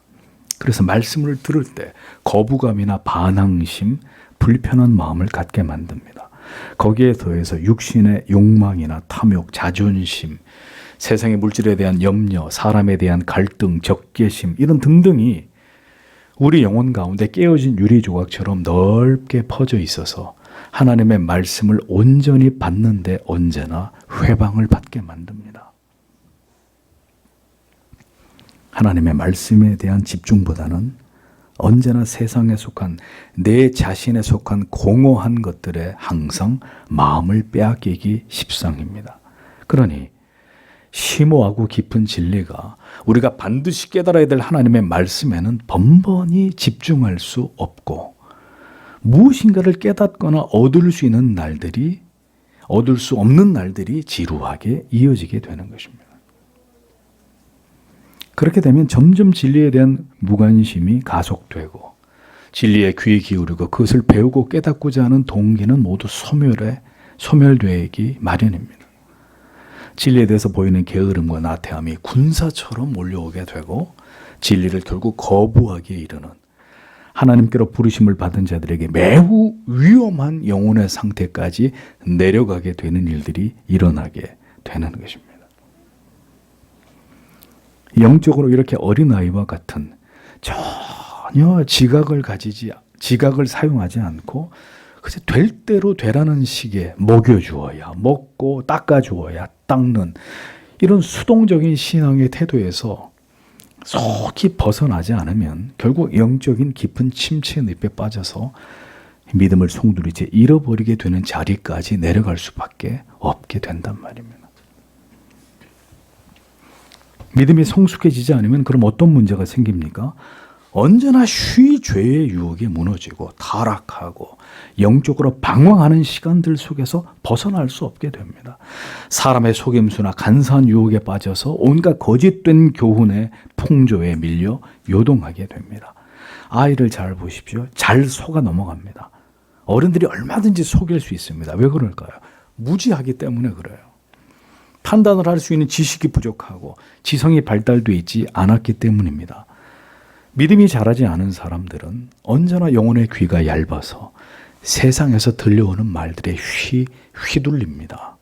그래서 말씀을 들을 때 거부감이나 반항심, 불편한 마음을 갖게 만듭니다. 거기에 더해서 육신의 욕망이나 탐욕, 자존심, 세상의 물질에 대한 염려, 사람에 대한 갈등, 적개심, 이런 등등이 우리 영혼 가운데 깨어진 유리 조각처럼 넓게 퍼져 있어서 하나님의 말씀을 온전히 받는데 언제나 회방을 받게 만듭니다. 하나님의 말씀에 대한 집중보다는 언제나 세상에 속한, 내 자신에 속한 공허한 것들에 항상 마음을 빼앗기기 십상입니다. 그러니 심오하고 깊은 진리가 우리가 반드시 깨달아야 될 하나님의 말씀에는 번번이 집중할 수 없고, 무엇인가를 깨닫거나 얻을 수 있는 날들이, 얻을 수 없는 날들이 지루하게 이어지게 되는 것입니다. 그렇게 되면 점점 진리에 대한 무관심이 가속되고 진리에 귀 기울이고 그것을 배우고 깨닫고자 하는 동기는 모두 소멸되기 마련입니다. 진리에 대해서 보이는 게으름과 나태함이 군사처럼 몰려오게 되고 진리를 결국 거부하기에 이르는 하나님께로 부르심을 받은 자들에게 매우 위험한 영혼의 상태까지 내려가게 되는 일들이 일어나게 되는 것입니다. 영적으로 이렇게 어린아이와 같은 전혀 지각을 사용하지 않고 그저 될 대로 되라는 식의 먹여주어야 먹고 닦아주어야 닦는 이런 수동적인 신앙의 태도에서 속히 벗어나지 않으면 결국 영적인 깊은 침체 늪에 빠져서 믿음을 송두리째 잃어버리게 되는 자리까지 내려갈 수밖에 없게 된단 말입니다. 믿음이 성숙해지지 않으면 그럼 어떤 문제가 생깁니까? 언제나 쉬이 죄의 유혹에 무너지고 타락하고 영적으로 방황하는 시간들 속에서 벗어날 수 없게 됩니다. 사람의 속임수나 간사한 유혹에 빠져서 온갖 거짓된 교훈의 풍조에 밀려 요동하게 됩니다. 아이를 잘 보십시오. 잘 속아 넘어갑니다. 어른들이 얼마든지 속일 수 있습니다. 왜 그럴까요? 무지하기 때문에 그래요. 판단을 할 수 있는 지식이 부족하고 지성이 발달되어 있지 않았기 때문입니다. 믿음이 자라지 않은 사람들은 언제나 영혼의 귀가 얇아서 세상에서 들려오는 말들에 휘둘립니다.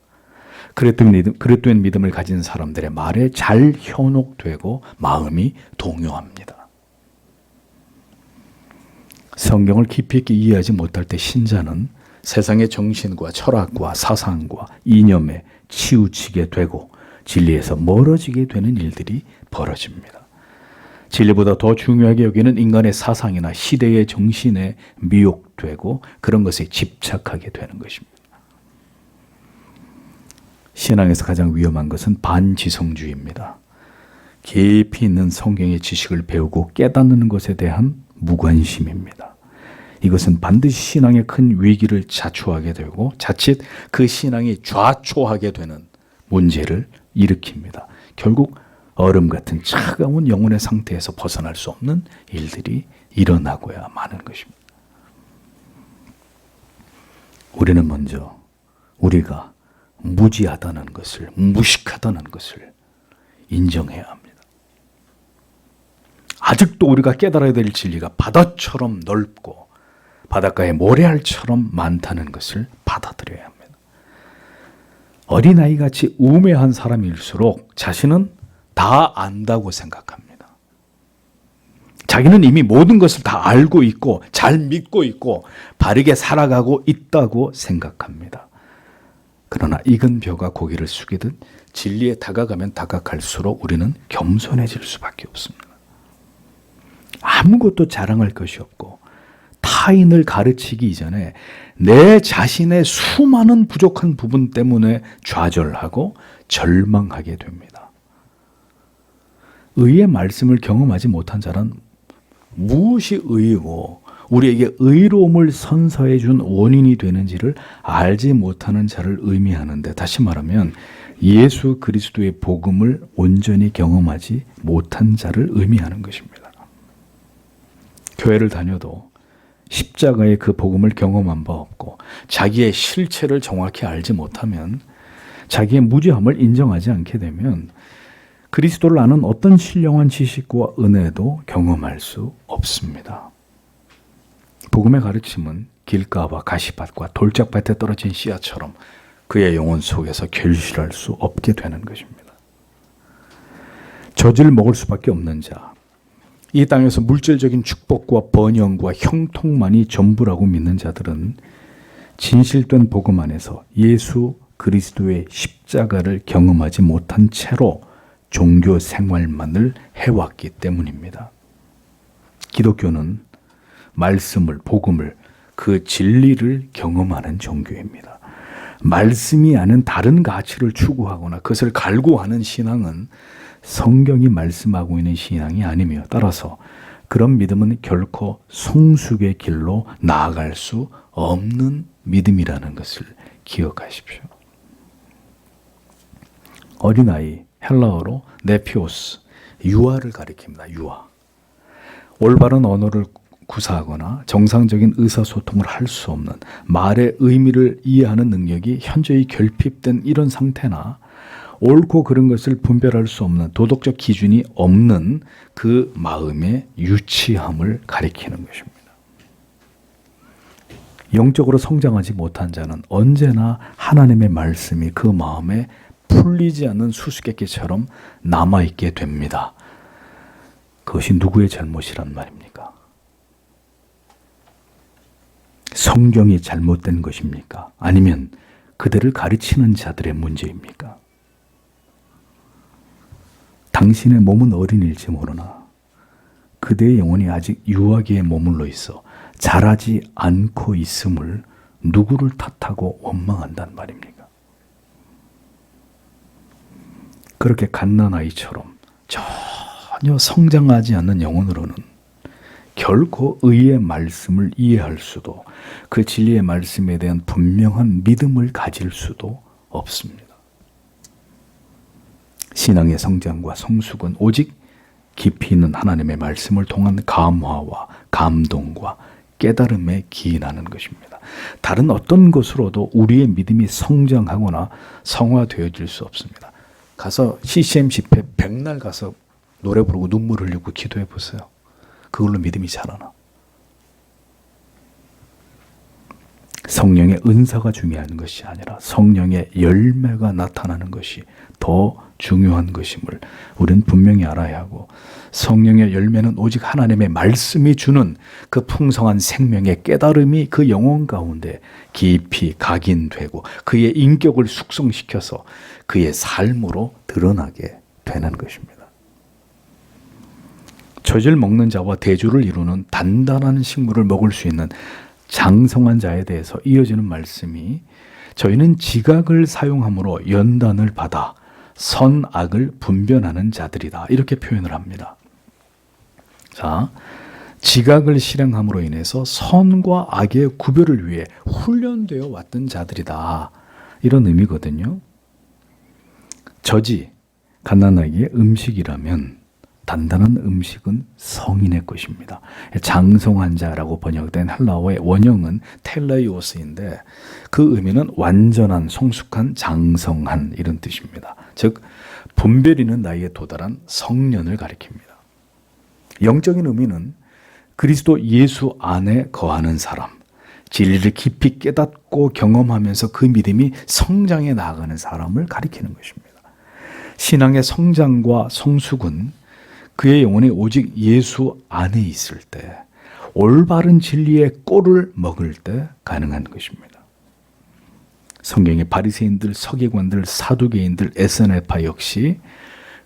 그릇된 믿음을 가진 사람들의 말에 잘 현혹되고 마음이 동요합니다. 성경을 깊이 있게 이해하지 못할 때 신자는 세상의 정신과 철학과 사상과 이념에 치우치게 되고 진리에서 멀어지게 되는 일들이 벌어집니다. 진리보다 더 중요하게 여기는 인간의 사상이나 시대의 정신에 미혹되고 그런 것에 집착하게 되는 것입니다. 신앙에서 가장 위험한 것은 반지성주의입니다. 깊이 있는 성경의 지식을 배우고 깨닫는 것에 대한 무관심입니다. 이것은 반드시 신앙의 큰 위기를 자초하게 되고 자칫 그 신앙이 좌초하게 되는 문제를 일으킵니다. 결국 얼음 같은 차가운 영혼의 상태에서 벗어날 수 없는 일들이 일어나고야 마는 것입니다. 우리는 먼저 우리가 무지하다는 것을, 무식하다는 것을 인정해야 합니다. 아직도 우리가 깨달아야 될 진리가 바다처럼 넓고 바닷가의 모래알처럼 많다는 것을 받아들여야 합니다. 어린아이같이 우매한 사람일수록 자신은 다 안다고 생각합니다. 자기는 이미 모든 것을 다 알고 있고 잘 믿고 있고 바르게 살아가고 있다고 생각합니다. 그러나 익은 벼가 고개를 숙이듯 진리에 다가가면 다가갈수록 우리는 겸손해질 수밖에 없습니다. 아무것도 자랑할 것이 없고 타인을 가르치기 이전에 내 자신의 수많은 부족한 부분 때문에 좌절하고 절망하게 됩니다. 의의 말씀을 경험하지 못한 자는 무엇이 의이고 우리에게 의로움을 선사해 준 원인이 되는지를 알지 못하는 자를 의미하는데, 다시 말하면 예수 그리스도의 복음을 온전히 경험하지 못한 자를 의미하는 것입니다. 교회를 다녀도 십자가의 그 복음을 경험한 바 없고 자기의 실체를 정확히 알지 못하면, 자기의 무지함을 인정하지 않게 되면 그리스도를 아는 어떤 신령한 지식과 은혜도 경험할 수 없습니다. 복음의 가르침은 길가와 가시밭과 돌짝밭에 떨어진 씨앗처럼 그의 영혼 속에서 결실할 수 없게 되는 것입니다. 젖을 먹을 수밖에 없는 자, 이 땅에서 물질적인 축복과 번영과 형통만이 전부라고 믿는 자들은 진실된 복음 안에서 예수 그리스도의 십자가를 경험하지 못한 채로 종교 생활만을 해왔기 때문입니다. 기독교는 말씀을, 복음을, 그 진리를 경험하는 종교입니다. 말씀이 아닌 다른 가치를 추구하거나 그것을 갈구하는 신앙은 성경이 말씀하고 있는 신앙이 아니며, 따라서 그런 믿음은 결코 성숙의 길로 나아갈 수 없는 믿음이라는 것을 기억하십시오. 어린아이, 헬라어로 네피오스, 유아를 가리킵니다. 유아. 올바른 언어를 구사하거나 정상적인 의사소통을 할 수 없는, 말의 의미를 이해하는 능력이 현저히 결핍된 이런 상태나 옳고 그른 것을 분별할 수 없는 도덕적 기준이 없는 그 마음의 유치함을 가리키는 것입니다. 영적으로 성장하지 못한 자는 언제나 하나님의 말씀이 그 마음에 풀리지 않는 수수께끼처럼 남아있게 됩니다. 그것이 누구의 잘못이란 말입니까? 성경이 잘못된 것입니까? 아니면 그들을 가르치는 자들의 문제입니까? 당신의 몸은 어린일지 모르나 그대의 영혼이 아직 유아기에 머물러 있어 자라지 않고 있음을 누구를 탓하고 원망한단 말입니까? 그렇게 갓난아이처럼 전혀 성장하지 않는 영혼으로는 결코 의의 말씀을 이해할 수도 그 진리의 말씀에 대한 분명한 믿음을 가질 수도 없습니다. 신앙의 성장과 성숙은 오직 깊이 있는 하나님의 말씀을 통한 감화와 감동과 깨달음에 기인하는 것입니다. 다른 어떤 것으로도 우리의 믿음이 성장하거나 성화되어질 수 없습니다. 가서 CCM 집회 백날 가서 노래 부르고 눈물 흘리고 기도해 보세요. 그걸로 믿음이 자라나. 성령의 은사가 중요한 것이 아니라 성령의 열매가 나타나는 것이 더 중요한 것임을 우리는 분명히 알아야 하고, 성령의 열매는 오직 하나님의 말씀이 주는 그 풍성한 생명의 깨달음이 그 영혼 가운데 깊이 각인되고 그의 인격을 숙성시켜서 그의 삶으로 드러나게 되는 것입니다. 젖을 먹는 자와 대조를 이루는 단단한 식물을 먹을 수 있는 장성한 자에 대해서 이어지는 말씀이, 저희는 지각을 사용함으로 연단을 받아 선악을 분별하는 자들이다, 이렇게 표현을 합니다. 자, 지각을 실행함으로 인해서 선과 악의 구별을 위해 훈련되어 왔던 자들이다, 이런 의미거든요. 젖이 갓난아기의 음식이라면 단단한 음식은 성인의 것입니다. 장성한 자라고 번역된 헬라어의 원형은 텔레이오스인데 그 의미는 완전한, 성숙한, 장성한, 이런 뜻입니다. 즉 분별 있는 나이에 도달한 성년을 가리킵니다. 영적인 의미는 그리스도 예수 안에 거하는 사람, 진리를 깊이 깨닫고 경험하면서 그 믿음이 성장해 나아가는 사람을 가리키는 것입니다. 신앙의 성장과 성숙은 그의 영혼이 오직 예수 안에 있을 때, 올바른 진리의 꼴을 먹을 때 가능한 것입니다. 성경의 바리새인들, 서기관들, 사두개인들, 에스네파 역시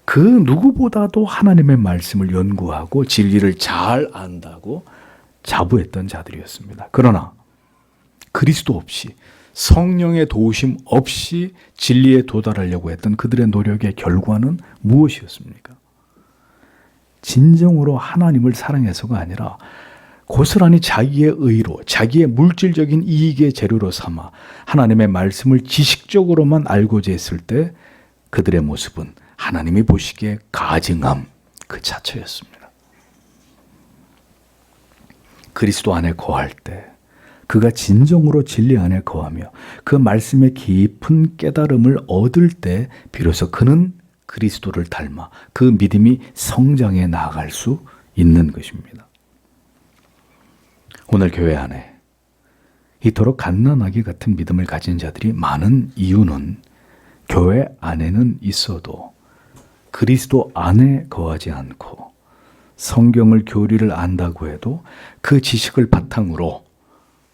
그 누구보다도 하나님의 말씀을 연구하고 진리를 잘 안다고 자부했던 자들이었습니다. 그러나 그리스도 없이, 성령의 도우심 없이 진리에 도달하려고 했던 그들의 노력의 결과는 무엇이었습니까? 진정으로 하나님을 사랑해서가 아니라 고스란히 자기의 의로, 자기의 물질적인 이익의 재료로 삼아 하나님의 말씀을 지식적으로만 알고자 했을 때 그들의 모습은 하나님이 보시기에 가증함 그 자체였습니다. 그리스도 안에 거할 때, 그가 진정으로 진리 안에 거하며 그 말씀의 깊은 깨달음을 얻을 때 비로소 그는 그리스도를 닮아 그 믿음이 성장해 나아갈 수 있는 것입니다. 오늘 교회 안에 이토록 갓난아기 같은 믿음을 가진 자들이 많은 이유는 교회 안에는 있어도 그리스도 안에 거하지 않고 성경을 교리를 안다고 해도 그 지식을 바탕으로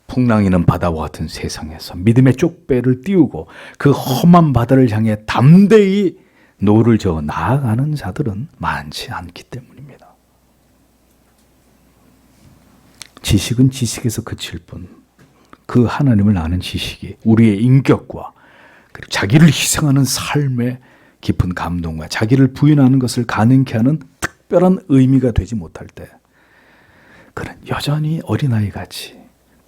풍랑이는 바다와 같은 세상에서 믿음의 쪽배를 띄우고 그 험한 바다를 향해 담대히 노를 저어 나아가는 자들은 많지 않기 때문입니다. 지식은 지식에서 그칠 뿐, 그 하나님을 아는 지식이 우리의 인격과 그리고 자기를 희생하는 삶의 깊은 감동과 자기를 부인하는 것을 가능케 하는 특별한 의미가 되지 못할 때, 그는 여전히 어린아이같이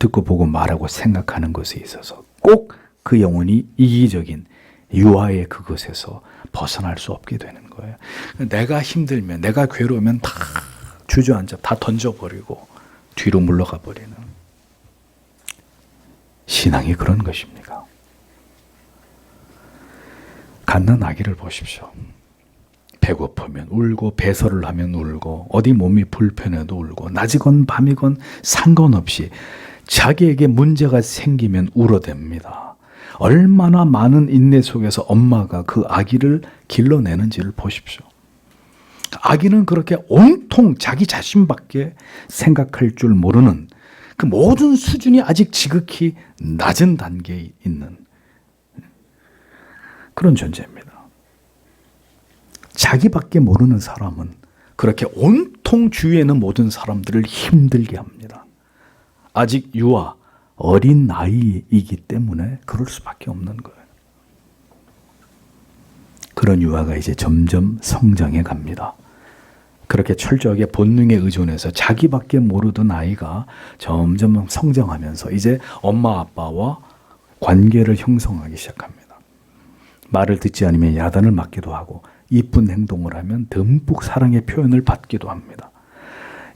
듣고 보고 말하고 생각하는 것에 있어서 꼭 그 영혼이 이기적인 유아의 그것에서 벗어날 수 없게 되는 거예요. 내가 힘들면, 내가 괴로우면 다 주저앉아, 다 던져버리고 뒤로 물러가 버리는 신앙이 그런 것입니까? 갓난 아기를 보십시오. 배고프면 울고 배설을 하면 울고 어디 몸이 불편해도 울고 낮이건 밤이건 상관없이 자기에게 문제가 생기면 울어댑니다. 얼마나 많은 인내 속에서 엄마가 그 아기를 길러내는지를 보십시오. 아기는 그렇게 온통 자기 자신밖에 생각할 줄 모르는 그 모든 수준이 아직 지극히 낮은 단계에 있는 그런 존재입니다. 자기밖에 모르는 사람은 그렇게 온통 주위에 있는 모든 사람들을 힘들게 합니다. 아직 유아, 어린 나이이기 때문에 그럴 수밖에 없는 거예요. 그런 유아가 이제 점점 성장해 갑니다. 그렇게 철저하게 본능에 의존해서 자기밖에 모르던 아이가 점점 성장하면서 이제 엄마 아빠와 관계를 형성하기 시작합니다. 말을 듣지 않으면 야단을 맞기도 하고 이쁜 행동을 하면 듬뿍 사랑의 표현을 받기도 합니다.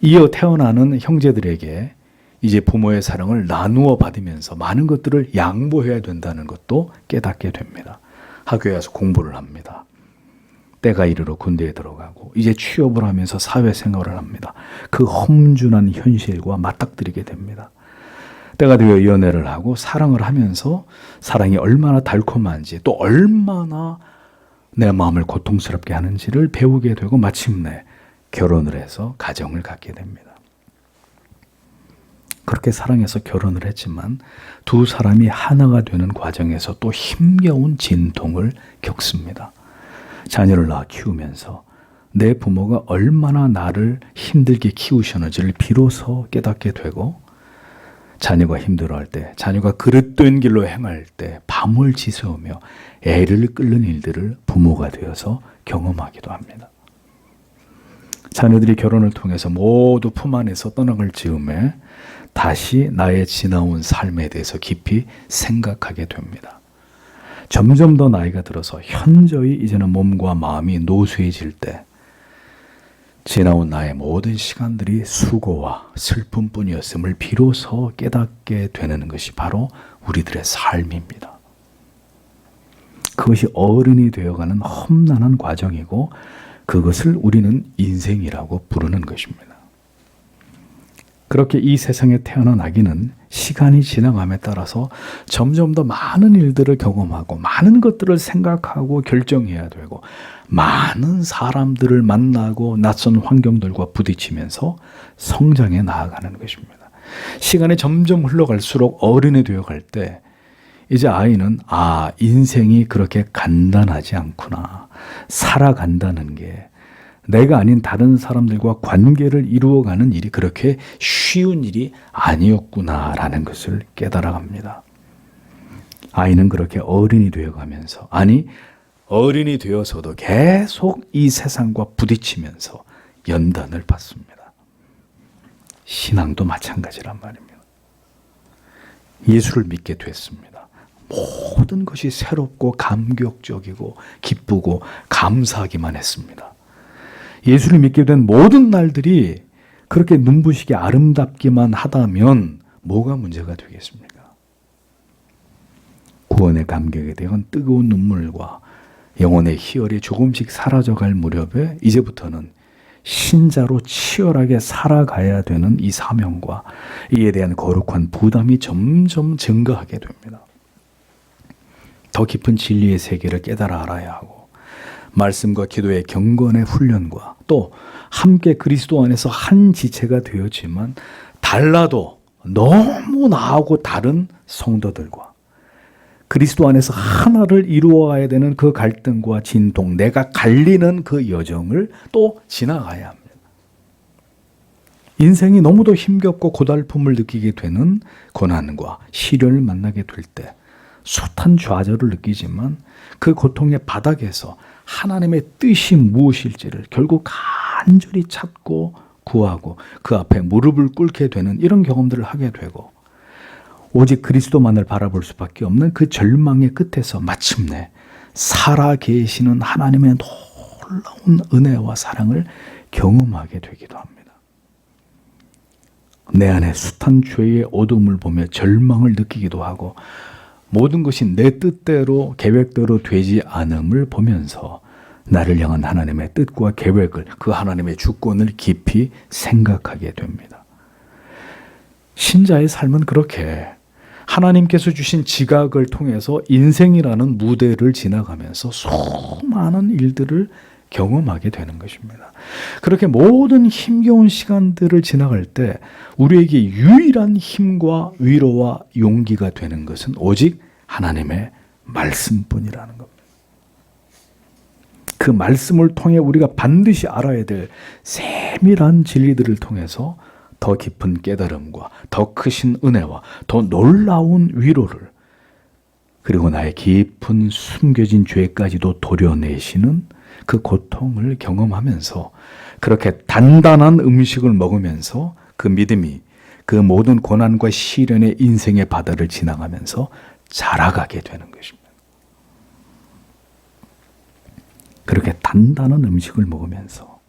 이어 태어나는 형제들에게 이제 부모의 사랑을 나누어 받으면서 많은 것들을 양보해야 된다는 것도 깨닫게 됩니다. 학교에 와서 공부를 합니다. 때가 이르러 군대에 들어가고 이제 취업을 하면서 사회생활을 합니다. 그 험준한 현실과 맞닥뜨리게 됩니다. 때가 되어 연애를 하고 사랑을 하면서 사랑이 얼마나 달콤한지 또 얼마나 내 마음을 고통스럽게 하는지를 배우게 되고 마침내 결혼을 해서 가정을 갖게 됩니다. 그렇게 사랑해서 결혼을 했지만 두 사람이 하나가 되는 과정에서 또 힘겨운 진통을 겪습니다. 자녀를 낳아 키우면서 내 부모가 얼마나 나를 힘들게 키우셨는지를 비로소 깨닫게 되고 자녀가 힘들어할 때, 자녀가 그릇된 길로 행할 때 밤을 지새우며 애를 끓는 일들을 부모가 되어서 경험하기도 합니다. 자녀들이 결혼을 통해서 모두 품 안에서 떠나갈 즈음에 다시 나의 지나온 삶에 대해서 깊이 생각하게 됩니다. 점점 더 나이가 들어서 현저히 이제는 몸과 마음이 노쇠해질 때 지나온 나의 모든 시간들이 수고와 슬픔뿐이었음을 비로소 깨닫게 되는 것이 바로 우리들의 삶입니다. 그것이 어른이 되어가는 험난한 과정이고 그것을 우리는 인생이라고 부르는 것입니다. 그렇게 이 세상에 태어난 아기는 시간이 지나감에 따라서 점점 더 많은 일들을 경험하고 많은 것들을 생각하고 결정해야 되고 많은 사람들을 만나고 낯선 환경들과 부딪히면서 성장해 나아가는 것입니다. 시간이 점점 흘러갈수록 어른이 되어갈 때 이제 아이는 인생이 그렇게 간단하지 않구나. 살아간다는 게 내가 아닌 다른 사람들과 관계를 이루어가는 일이 그렇게 쉬운 일이 아니었구나라는 것을 깨달아갑니다. 아이는 그렇게 어른이 되어가면서 어른이 되어서도 계속 이 세상과 부딪히면서 연단을 받습니다. 신앙도 마찬가지란 말입니다. 예수를 믿게 됐습니다. 모든 것이 새롭고 감격적이고 기쁘고 감사하기만 했습니다. 예수를 믿게 된 모든 날들이 그렇게 눈부시게 아름답기만 하다면 뭐가 문제가 되겠습니까? 구원의 감격에 대한 뜨거운 눈물과 영혼의 희열이 조금씩 사라져갈 무렵에 이제부터는 신자로 치열하게 살아가야 되는 이 사명과 이에 대한 거룩한 부담이 점점 증가하게 됩니다. 더 깊은 진리의 세계를 깨달아 알아야 하고 말씀과 기도의 경건의 훈련과 또 함께 그리스도 안에서 한 지체가 되었지만 달라도 너무 나하고 다른 성도들과 그리스도 안에서 하나를 이루어가야 되는 그 갈등과 진동, 내가 갈리는 그 여정을 또 지나가야 합니다. 인생이 너무도 힘겹고 고달픔을 느끼게 되는 고난과 시련을 만나게 될 때 숱한 좌절을 느끼지만 그 고통의 바닥에서 하나님의 뜻이 무엇일지를 결국 간절히 찾고 구하고 그 앞에 무릎을 꿇게 되는 이런 경험들을 하게 되고 오직 그리스도만을 바라볼 수밖에 없는 그 절망의 끝에서 마침내 살아계시는 하나님의 놀라운 은혜와 사랑을 경험하게 되기도 합니다. 내 안에 숱한 죄의 어둠을 보며 절망을 느끼기도 하고 모든 것이 내 뜻대로 계획대로 되지 않음을 보면서 나를 향한 하나님의 뜻과 계획을, 그 하나님의 주권을 깊이 생각하게 됩니다. 신자의 삶은 그렇게 하나님께서 주신 지각을 통해서 인생이라는 무대를 지나가면서 수많은 일들을 경험하게 되는 것입니다. 그렇게 모든 힘겨운 시간들을 지나갈 때 우리에게 유일한 힘과 위로와 용기가 되는 것은 오직 하나님의 말씀뿐이라는 겁니다. 그 말씀을 통해 우리가 반드시 알아야 될 세밀한 진리들을 통해서 더 깊은 깨달음과 더 크신 은혜와 더 놀라운 위로를, 그리고 나의 깊은 숨겨진 죄까지도 도려내시는 그 고통을 경험하면서 그렇게 단단한 음식을 먹으면서 그 믿음이 그 모든 고난과 시련의 인생의 바다를 지나가면서 자라가게 되는 것입니다. 그렇게 단단한 음식을 먹으면서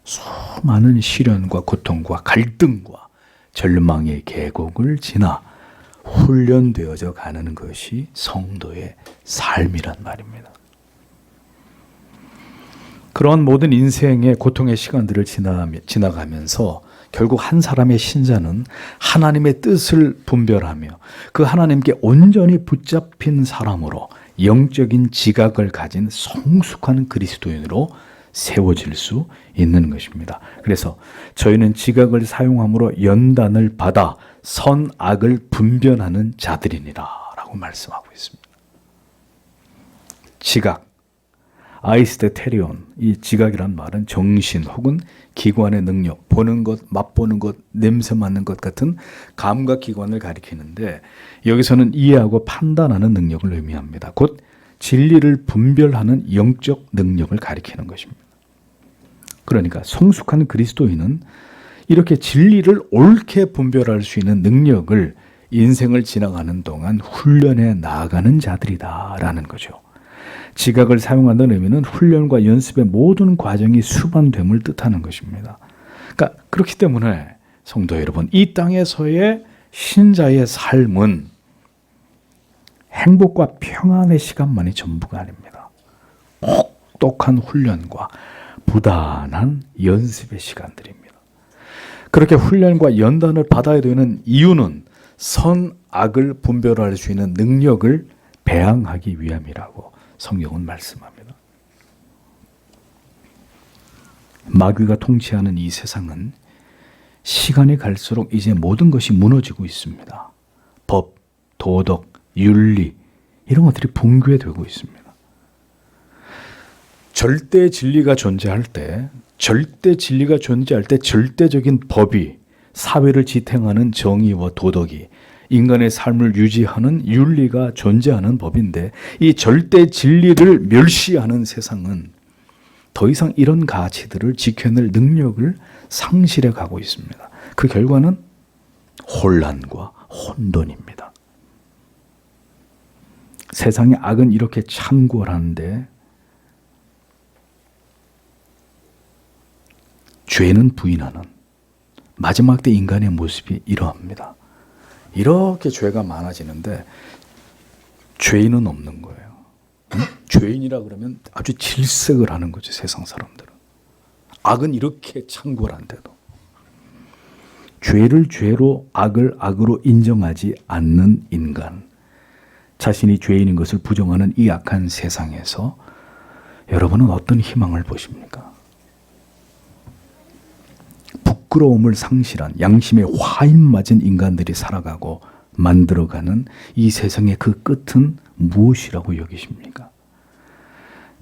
수많은 시련과 고통과 갈등과 절망의 계곡을 지나 훈련되어져 가는 것이 성도의 삶이란 말입니다. 그러한 모든 인생의 고통의 시간들을 지나가면서 결국 한 사람의 신자는 하나님의 뜻을 분별하며 그 하나님께 온전히 붙잡힌 사람으로 영적인 지각을 가진 성숙한 그리스도인으로 세워질 수 있는 것입니다. 그래서 저희는 지각을 사용함으로 연단을 받아 선악을 분별하는 자들이니라 라고 말씀하고 있습니다. 지각, 아이스테테리온, 이 지각이란 말은 정신 혹은 기관의 능력, 보는 것, 맛보는 것, 냄새 맡는 것 같은 감각기관을 가리키는데 여기서는 이해하고 판단하는 능력을 의미합니다. 곧 진리를 분별하는 영적 능력을 가리키는 것입니다. 그러니까 성숙한 그리스도인은 이렇게 진리를 옳게 분별할 수 있는 능력을 인생을 지나가는 동안 훈련해 나아가는 자들이다라는 거죠. 지각을 사용한다는 의미는 훈련과 연습의 모든 과정이 수반됨을 뜻하는 것입니다. 그러니까 그렇기 때문에 성도 여러분, 이 땅에서의 신자의 삶은 행복과 평안의 시간만이 전부가 아닙니다. 혹독한 훈련과 부단한 연습의 시간들입니다. 그렇게 훈련과 연단을 받아야 되는 이유는 선악을 분별할 수 있는 능력을 배양하기 위함이라고 성경은 말씀합니다. 마귀가 통치하는 이 세상은 시간이 갈수록 이제 모든 것이 무너지고 있습니다. 법, 도덕, 윤리 이런 것들이 붕괴되고 있습니다. 절대 진리가 존재할 때, 절대적인 법이 사회를 지탱하는 정의와 도덕이 인간의 삶을 유지하는 윤리가 존재하는 법인데 이 절대 진리를 멸시하는 세상은 더 이상 이런 가치들을 지켜낼 능력을 상실해 가고 있습니다. 그 결과는 혼란과 혼돈입니다. 세상의 악은 이렇게 창궐하는데 죄는 부인하는 마지막 때 인간의 모습이 이러합니다. 이렇게 죄가 많아지는데 죄인은 없는 거예요. 응? 죄인이라 그러면 아주 질색을 하는 거죠, 세상 사람들은. 악은 이렇게 창궐한데도. 죄를 죄로, 악을 악으로 인정하지 않는 인간, 자신이 죄인인 것을 부정하는 이 악한 세상에서 여러분은 어떤 희망을 보십니까? 부끄러움을 상실한 양심에 화인 맞은 인간들이 살아가고 만들어가는 이 세상의 그 끝은 무엇이라고 여기십니까?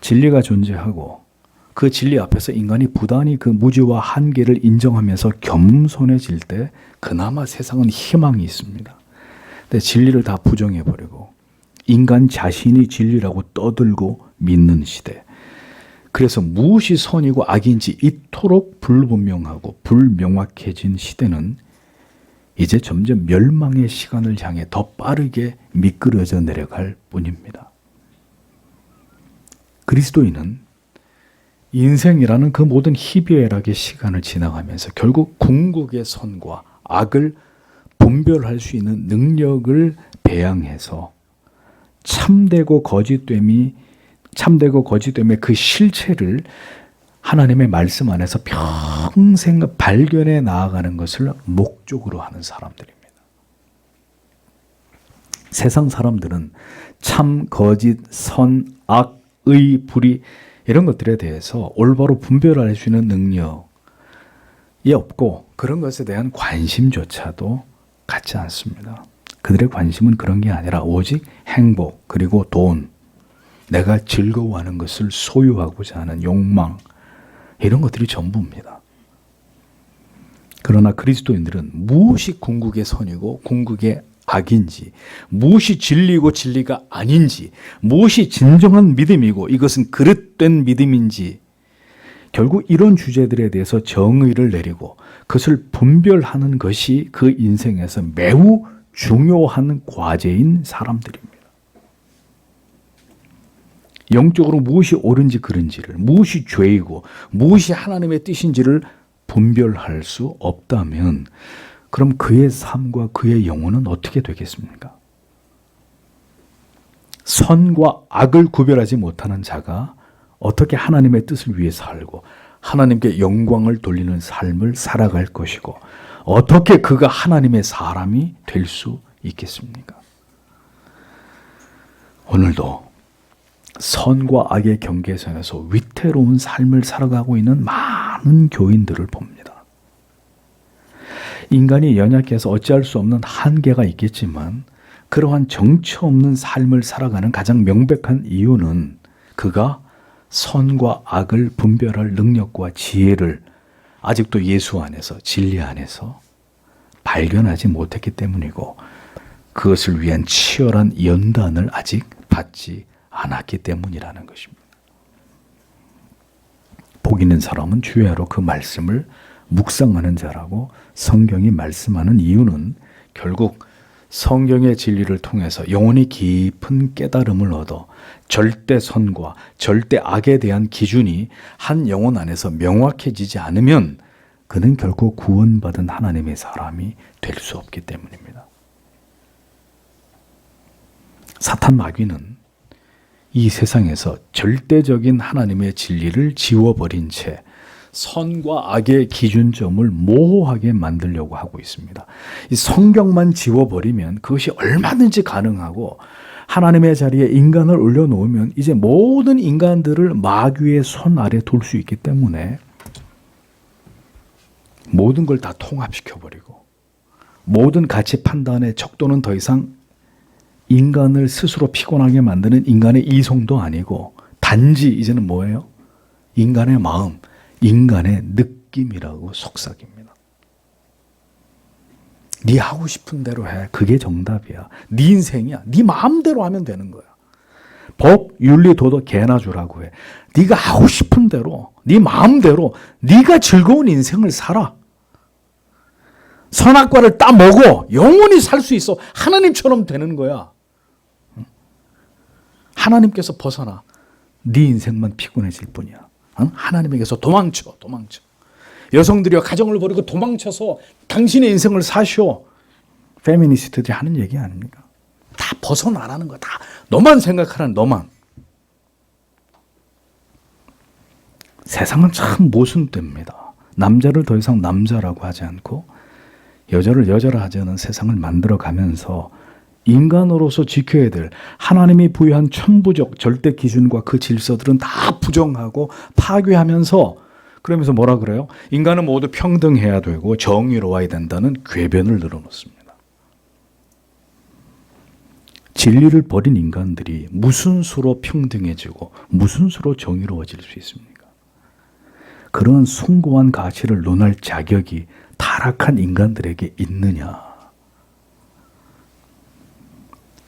진리가 존재하고 그 진리 앞에서 인간이 부단히 그 무지와 한계를 인정하면서 겸손해질 때 그나마 세상은 희망이 있습니다. 근데 진리를 다 부정해버리고 인간 자신이 진리라고 떠들고 믿는 시대, 그래서 무엇이 선이고 악인지 이토록 불분명하고 불명확해진 시대는 이제 점점 멸망의 시간을 향해 더 빠르게 미끄러져 내려갈 뿐입니다. 그리스도인은 인생이라는 그 모든 희비애락의 시간을 지나가면서 결국 궁극의 선과 악을 분별할 수 있는 능력을 배양해서 참되고 거짓됨의 그 실체를 하나님의 말씀 안에서 평생 발견해 나아가는 것을 목적으로 하는 사람들입니다. 세상 사람들은 참, 거짓, 선, 악, 의, 불의 이런 것들에 대해서 올바로 분별할 수 있는 능력이 없고 그런 것에 대한 관심조차도 갖지 않습니다. 그들의 관심은 그런 게 아니라 오직 행복, 그리고 돈, 내가 즐거워하는 것을 소유하고자 하는 욕망, 이런 것들이 전부입니다. 그러나 그리스도인들은 무엇이 궁극의 선이고 궁극의 악인지, 무엇이 진리고 진리가 아닌지, 무엇이 진정한 믿음이고 이것은 그릇된 믿음인지, 결국 이런 주제들에 대해서 정의를 내리고 그것을 분별하는 것이 그 인생에서 매우 중요한 과제인 사람들입니다. 영적으로 무엇이 옳은지 그른지를, 무엇이 죄이고 무엇이 하나님의 뜻인지를 분별할 수 없다면 그럼 그의 삶과 그의 영혼은 어떻게 되겠습니까? 선과 악을 구별하지 못하는 자가 어떻게 하나님의 뜻을 위해 살고 하나님께 영광을 돌리는 삶을 살아갈 것이고 어떻게 그가 하나님의 사람이 될 수 있겠습니까? 오늘도 선과 악의 경계선에서 위태로운 삶을 살아가고 있는 많은 교인들을 봅니다. 인간이 연약해서 어찌할 수 없는 한계가 있겠지만 그러한 정처 없는 삶을 살아가는 가장 명백한 이유는 그가 선과 악을 분별할 능력과 지혜를 아직도 예수 안에서, 진리 안에서 발견하지 못했기 때문이고 그것을 위한 치열한 연단을 아직 받지 않았기 때문이라는 것입니다. 복 있는 사람은 주야로 그 말씀을 묵상하는 자라고 성경이 말씀하는 이유는 결국 성경의 진리를 통해서 영혼이 깊은 깨달음을 얻어 절대 선과 절대 악에 대한 기준이 한 영혼 안에서 명확해지지 않으면 그는 결코 구원받은 하나님의 사람이 될 수 없기 때문입니다. 사탄 마귀는 이 세상에서 절대적인 하나님의 진리를 지워버린 채 선과 악의 기준점을 모호하게 만들려고 하고 있습니다. 이 성경만 지워버리면 그것이 얼마든지 가능하고 하나님의 자리에 인간을 올려놓으면 이제 모든 인간들을 마귀의 손 아래 둘 수 있기 때문에 모든 걸 다 통합시켜버리고 모든 가치 판단의 척도는 더 이상 인간을 스스로 피곤하게 만드는 인간의 이성도 아니고 단지 이제는 뭐예요? 인간의 마음, 인간의 느낌이라고 속삭입니다. 네 하고 싶은 대로 해. 그게 정답이야. 네 인생이야. 네 마음대로 하면 되는 거야. 법, 윤리, 도덕 개나 주라고 해. 네가 하고 싶은 대로, 네 마음대로 네가 즐거운 인생을 살아. 선악과를 따먹어. 영원히 살 수 있어. 하나님처럼 되는 거야. 하나님께서 벗어나. 네 인생만 피곤해질 뿐이야. 하나님에게서 도망쳐. 여성들이여 가정을 버리고 도망쳐서 당신의 인생을 사시오. 페미니스트들이 하는 얘기 아닙니까? 다 벗어나라는 거야. 다 너만 생각하라는 너만. 세상은 참 모순됩니다. 남자를 더 이상 남자라고 하지 않고 여자를 여자라 하지 않은 세상을 만들어가면서 인간으로서 지켜야 될 하나님이 부여한 천부적 절대 기준과 그 질서들은 다 부정하고 파괴하면서 그러면서 뭐라 그래요? 인간은 모두 평등해야 되고 정의로워야 된다는 궤변을 늘어놓습니다. 진리를 버린 인간들이 무슨 수로 평등해지고 무슨 수로 정의로워질 수 있습니까? 그런 숭고한 가치를 논할 자격이 타락한 인간들에게 있느냐?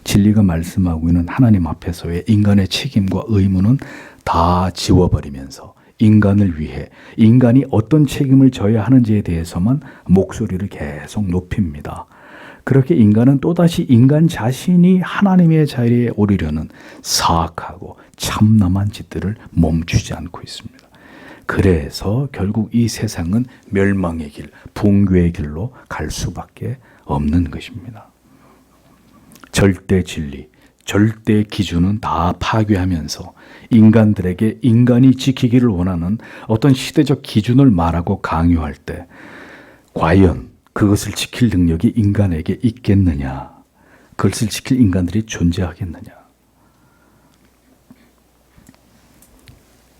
진리가 말씀하고 있는 하나님 앞에서의 인간의 책임과 의무는 다 지워버리면서 인간을 위해 인간이 어떤 책임을 져야 하는지에 대해서만 목소리를 계속 높입니다. 그렇게 인간은 또다시 인간 자신이 하나님의 자리에 오르려는 사악하고 참남한 짓들을 멈추지 않고 있습니다. 그래서 결국 이 세상은 멸망의 길, 붕괴의 길로 갈 수밖에 없는 것입니다. 절대 진리, 절대 기준은 다 파괴하면서 인간들에게 인간이 지키기를 원하는 어떤 시대적 기준을 말하고 강요할 때 과연 그것을 지킬 능력이 인간에게 있겠느냐? 그것을 지킬 인간들이 존재하겠느냐?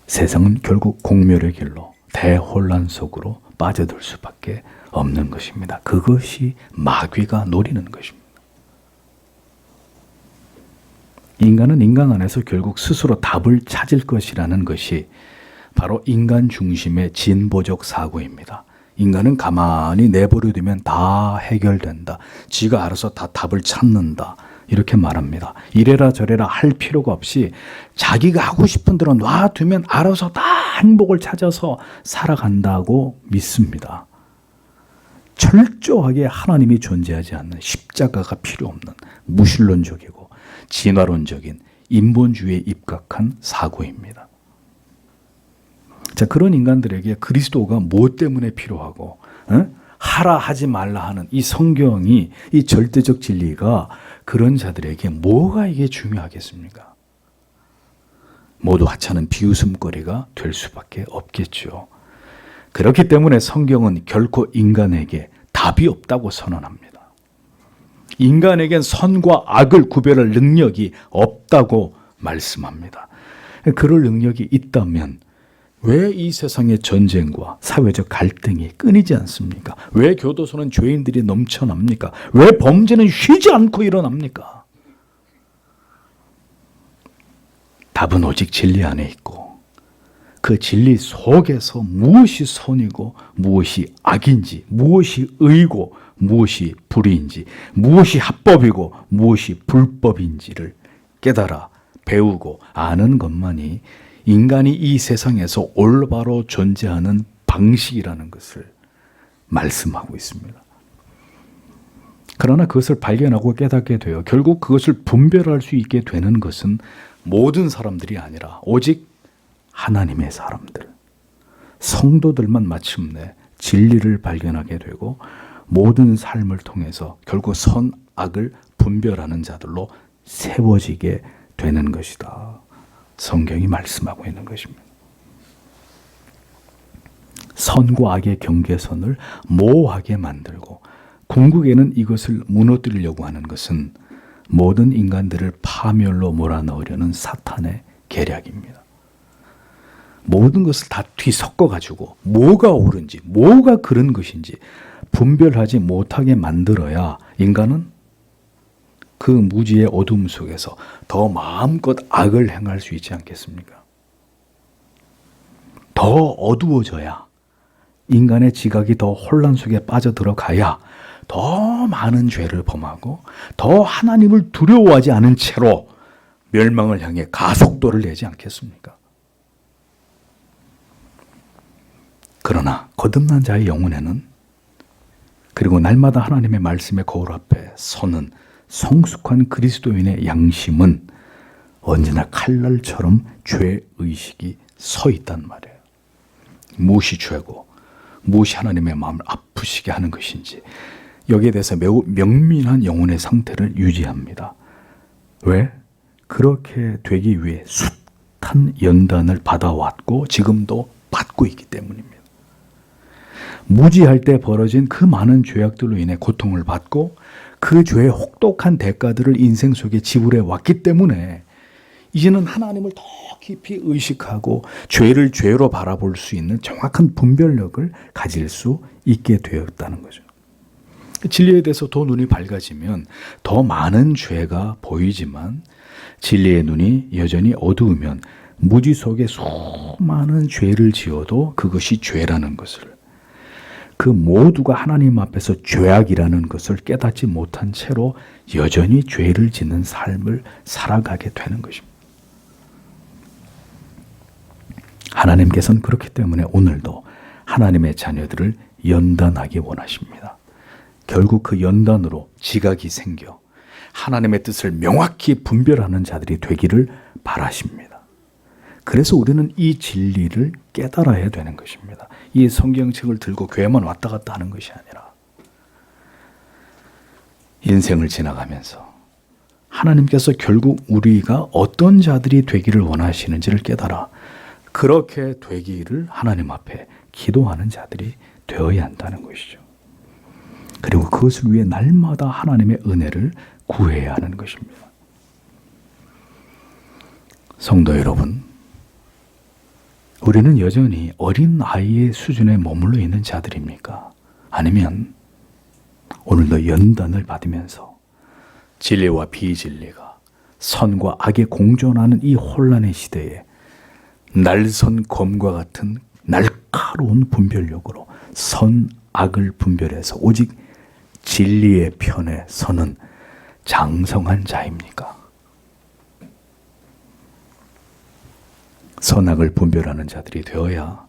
세상은 결국 공멸의 길로 대혼란 속으로 빠져들 수밖에 없는 것입니다. 그것이 마귀가 노리는 것입니다. 인간은 인간 안에서 결국 스스로 답을 찾을 것이라는 것이 바로 인간 중심의 진보적 사고입니다. 인간은 가만히 내버려 두면 다 해결된다. 지가 알아서 다 답을 찾는다. 이렇게 말합니다. 이래라 저래라 할 필요가 없이 자기가 하고 싶은 대로 놔두면 알아서 다 행복을 찾아서 살아간다고 믿습니다. 철저하게 하나님이 존재하지 않는, 십자가가 필요 없는 무신론적이고 진화론적인 인본주의에 입각한 사고입니다. 자, 그런 인간들에게 그리스도가 뭐 때문에 필요하고 하라 하지 말라 하는 이 성경이, 이 절대적 진리가 그런 자들에게 뭐가 이게 중요하겠습니까? 모두 하찮은 비웃음거리가 될 수밖에 없겠죠. 그렇기 때문에 성경은 결코 인간에게 답이 없다고 선언합니다. 인간에겐 선과 악을 구별할 능력이 없다고 말씀합니다. 그럴 능력이 있다면 왜 이 세상의 전쟁과 사회적 갈등이 끊이지 않습니까? 왜 교도소는 죄인들이 넘쳐납니까? 왜 범죄는 쉬지 않고 일어납니까? 답은 오직 진리 안에 있고 그 진리 속에서 무엇이 선이고 무엇이 악인지, 무엇이 의고 무엇이 불의인지, 무엇이 합법이고 무엇이 불법인지를 깨달아 배우고 아는 것만이 인간이 이 세상에서 올바로 존재하는 방식이라는 것을 말씀하고 있습니다. 그러나 그것을 발견하고 깨닫게 되어 결국 그것을 분별할 수 있게 되는 것은 모든 사람들이 아니라 오직 하나님의 사람들, 성도들만 마침내 진리를 발견하게 되고 모든 삶을 통해서 결국 선, 악을 분별하는 자들로 세워지게 되는 것이다. 성경이 말씀하고 있는 것입니다. 선과 악의 경계선을 모호하게 만들고 궁극에는 이것을 무너뜨리려고 하는 것은 모든 인간들을 파멸로 몰아넣으려는 사탄의 계략입니다. 모든 것을 다 뒤섞어가지고 뭐가 옳은지 뭐가 그른 것인지 분별하지 못하게 만들어야 인간은 그 무지의 어둠 속에서 더 마음껏 악을 행할 수 있지 않겠습니까? 더 어두워져야, 인간의 지각이 더 혼란 속에 빠져들어가야 더 많은 죄를 범하고 더 하나님을 두려워하지 않은 채로 멸망을 향해 가속도를 내지 않겠습니까? 그러나 거듭난 자의 영혼에는, 그리고 날마다 하나님의 말씀의 거울 앞에 서는 성숙한 그리스도인의 양심은 언제나 칼날처럼 죄의식이 서 있단 말이에요. 무엇이 죄고 무엇이 하나님의 마음을 아프시게 하는 것인지 여기에 대해서 매우 명민한 영혼의 상태를 유지합니다. 왜? 그렇게 되기 위해 숱한 연단을 받아왔고 지금도 받고 있기 때문입니다. 무지할 때 벌어진 그 많은 죄악들로 인해 고통을 받고 그 죄의 혹독한 대가들을 인생 속에 지불해 왔기 때문에 이제는 하나님을 더 깊이 의식하고 죄를 죄로 바라볼 수 있는 정확한 분별력을 가질 수 있게 되었다는 거죠. 진리에 대해서 더 눈이 밝아지면 더 많은 죄가 보이지만 진리의 눈이 여전히 어두우면 무지 속에 수많은 죄를 지어도 그것이 죄라는 것을, 그 모두가 하나님 앞에서 죄악이라는 것을 깨닫지 못한 채로 여전히 죄를 짓는 삶을 살아가게 되는 것입니다. 하나님께서는 그렇기 때문에 오늘도 하나님의 자녀들을 연단하기 원하십니다. 결국 그 연단으로 지각이 생겨 하나님의 뜻을 명확히 분별하는 자들이 되기를 바라십니다. 그래서 우리는 이 진리를 깨달아야 되는 것입니다. 이 성경책을 들고 교회만 왔다 갔다 하는 것이 아니라 인생을 지나가면서 하나님께서 결국 우리가 어떤 자들이 되기를 원하시는지를 깨달아 그렇게 되기를 하나님 앞에 기도하는 자들이 되어야 한다는 것이죠. 그리고 그것을 위해 날마다 하나님의 은혜를 구해야 하는 것입니다. 성도 여러분, 우리는 여전히 어린 아이의 수준에 머물러 있는 자들입니까? 아니면 오늘도 연단을 받으면서 진리와 비진리가 선과 악에 공존하는 이 혼란의 시대에 날선 검과 같은 날카로운 분별력으로 선, 악을 분별해서 오직 진리의 편에 서는 장성한 자입니까? 선악을 분별하는 자들이 되어야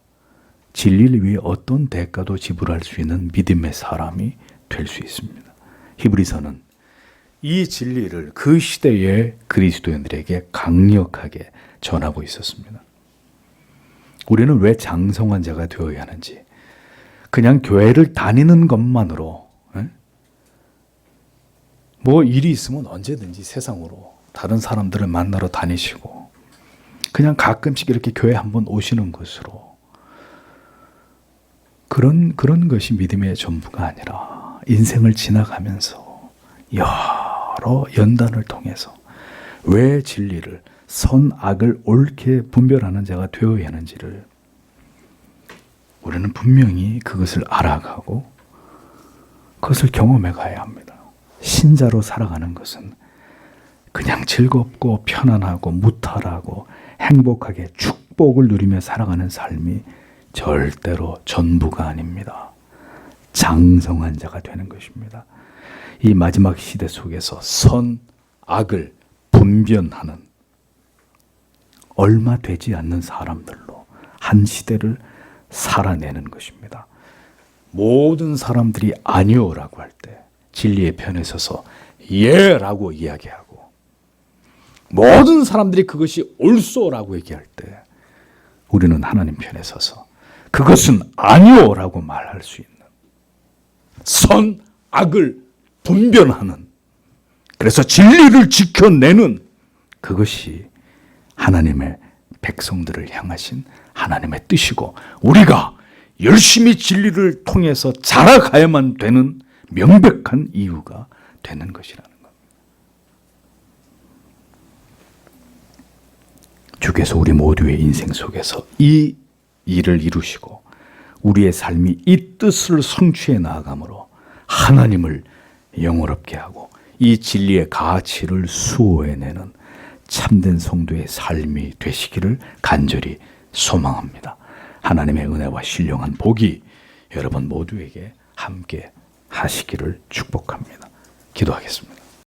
진리를 위해 어떤 대가도 지불할 수 있는 믿음의 사람이 될 수 있습니다. 히브리서는 이 진리를 그 시대의 그리스도인들에게 강력하게 전하고 있었습니다. 우리는 왜 장성한 자가 되어야 하는지, 그냥 교회를 다니는 것만으로 뭐 일이 있으면 언제든지 세상으로 다른 사람들을 만나러 다니시고 그냥 가끔씩 이렇게 교회 한번 오시는 것으로 그런 것이 믿음의 전부가 아니라 인생을 지나가면서 여러 연단을 통해서 왜 진리를 선, 악을 옳게 분별하는 자가 되어야 하는지를 우리는 분명히 그것을 알아가고 그것을 경험해 가야 합니다. 신자로 살아가는 것은 그냥 즐겁고 편안하고 무탈하고 행복하게 축복을 누리며 살아가는 삶이 절대로 전부가 아닙니다. 장성한 자가 되는 것입니다. 이 마지막 시대 속에서 선, 악을 분별하는 얼마 되지 않는 사람들로 한 시대를 살아내는 것입니다. 모든 사람들이 아니오라고 할 때 진리의 편에 서서 예라고 이야기하고, 모든 사람들이 그것이 옳소라고 얘기할 때 우리는 하나님 편에 서서 그것은 아니오라고 말할 수 있는 선, 악을 분별하는, 그래서 진리를 지켜내는 그것이 하나님의 백성들을 향하신 하나님의 뜻이고 우리가 열심히 진리를 통해서 자라가야만 되는 명백한 이유가 되는 것이라는 것. 주께서 우리 모두의 인생 속에서 이 일을 이루시고 우리의 삶이 이 뜻을 성취해 나아감으로 하나님을 영원롭게 하고 이 진리의 가치를 수호해내는 참된 성도의 삶이 되시기를 간절히 소망합니다. 하나님의 은혜와 신령한 복이 여러분 모두에게 함께 하시기를 축복합니다. 기도하겠습니다.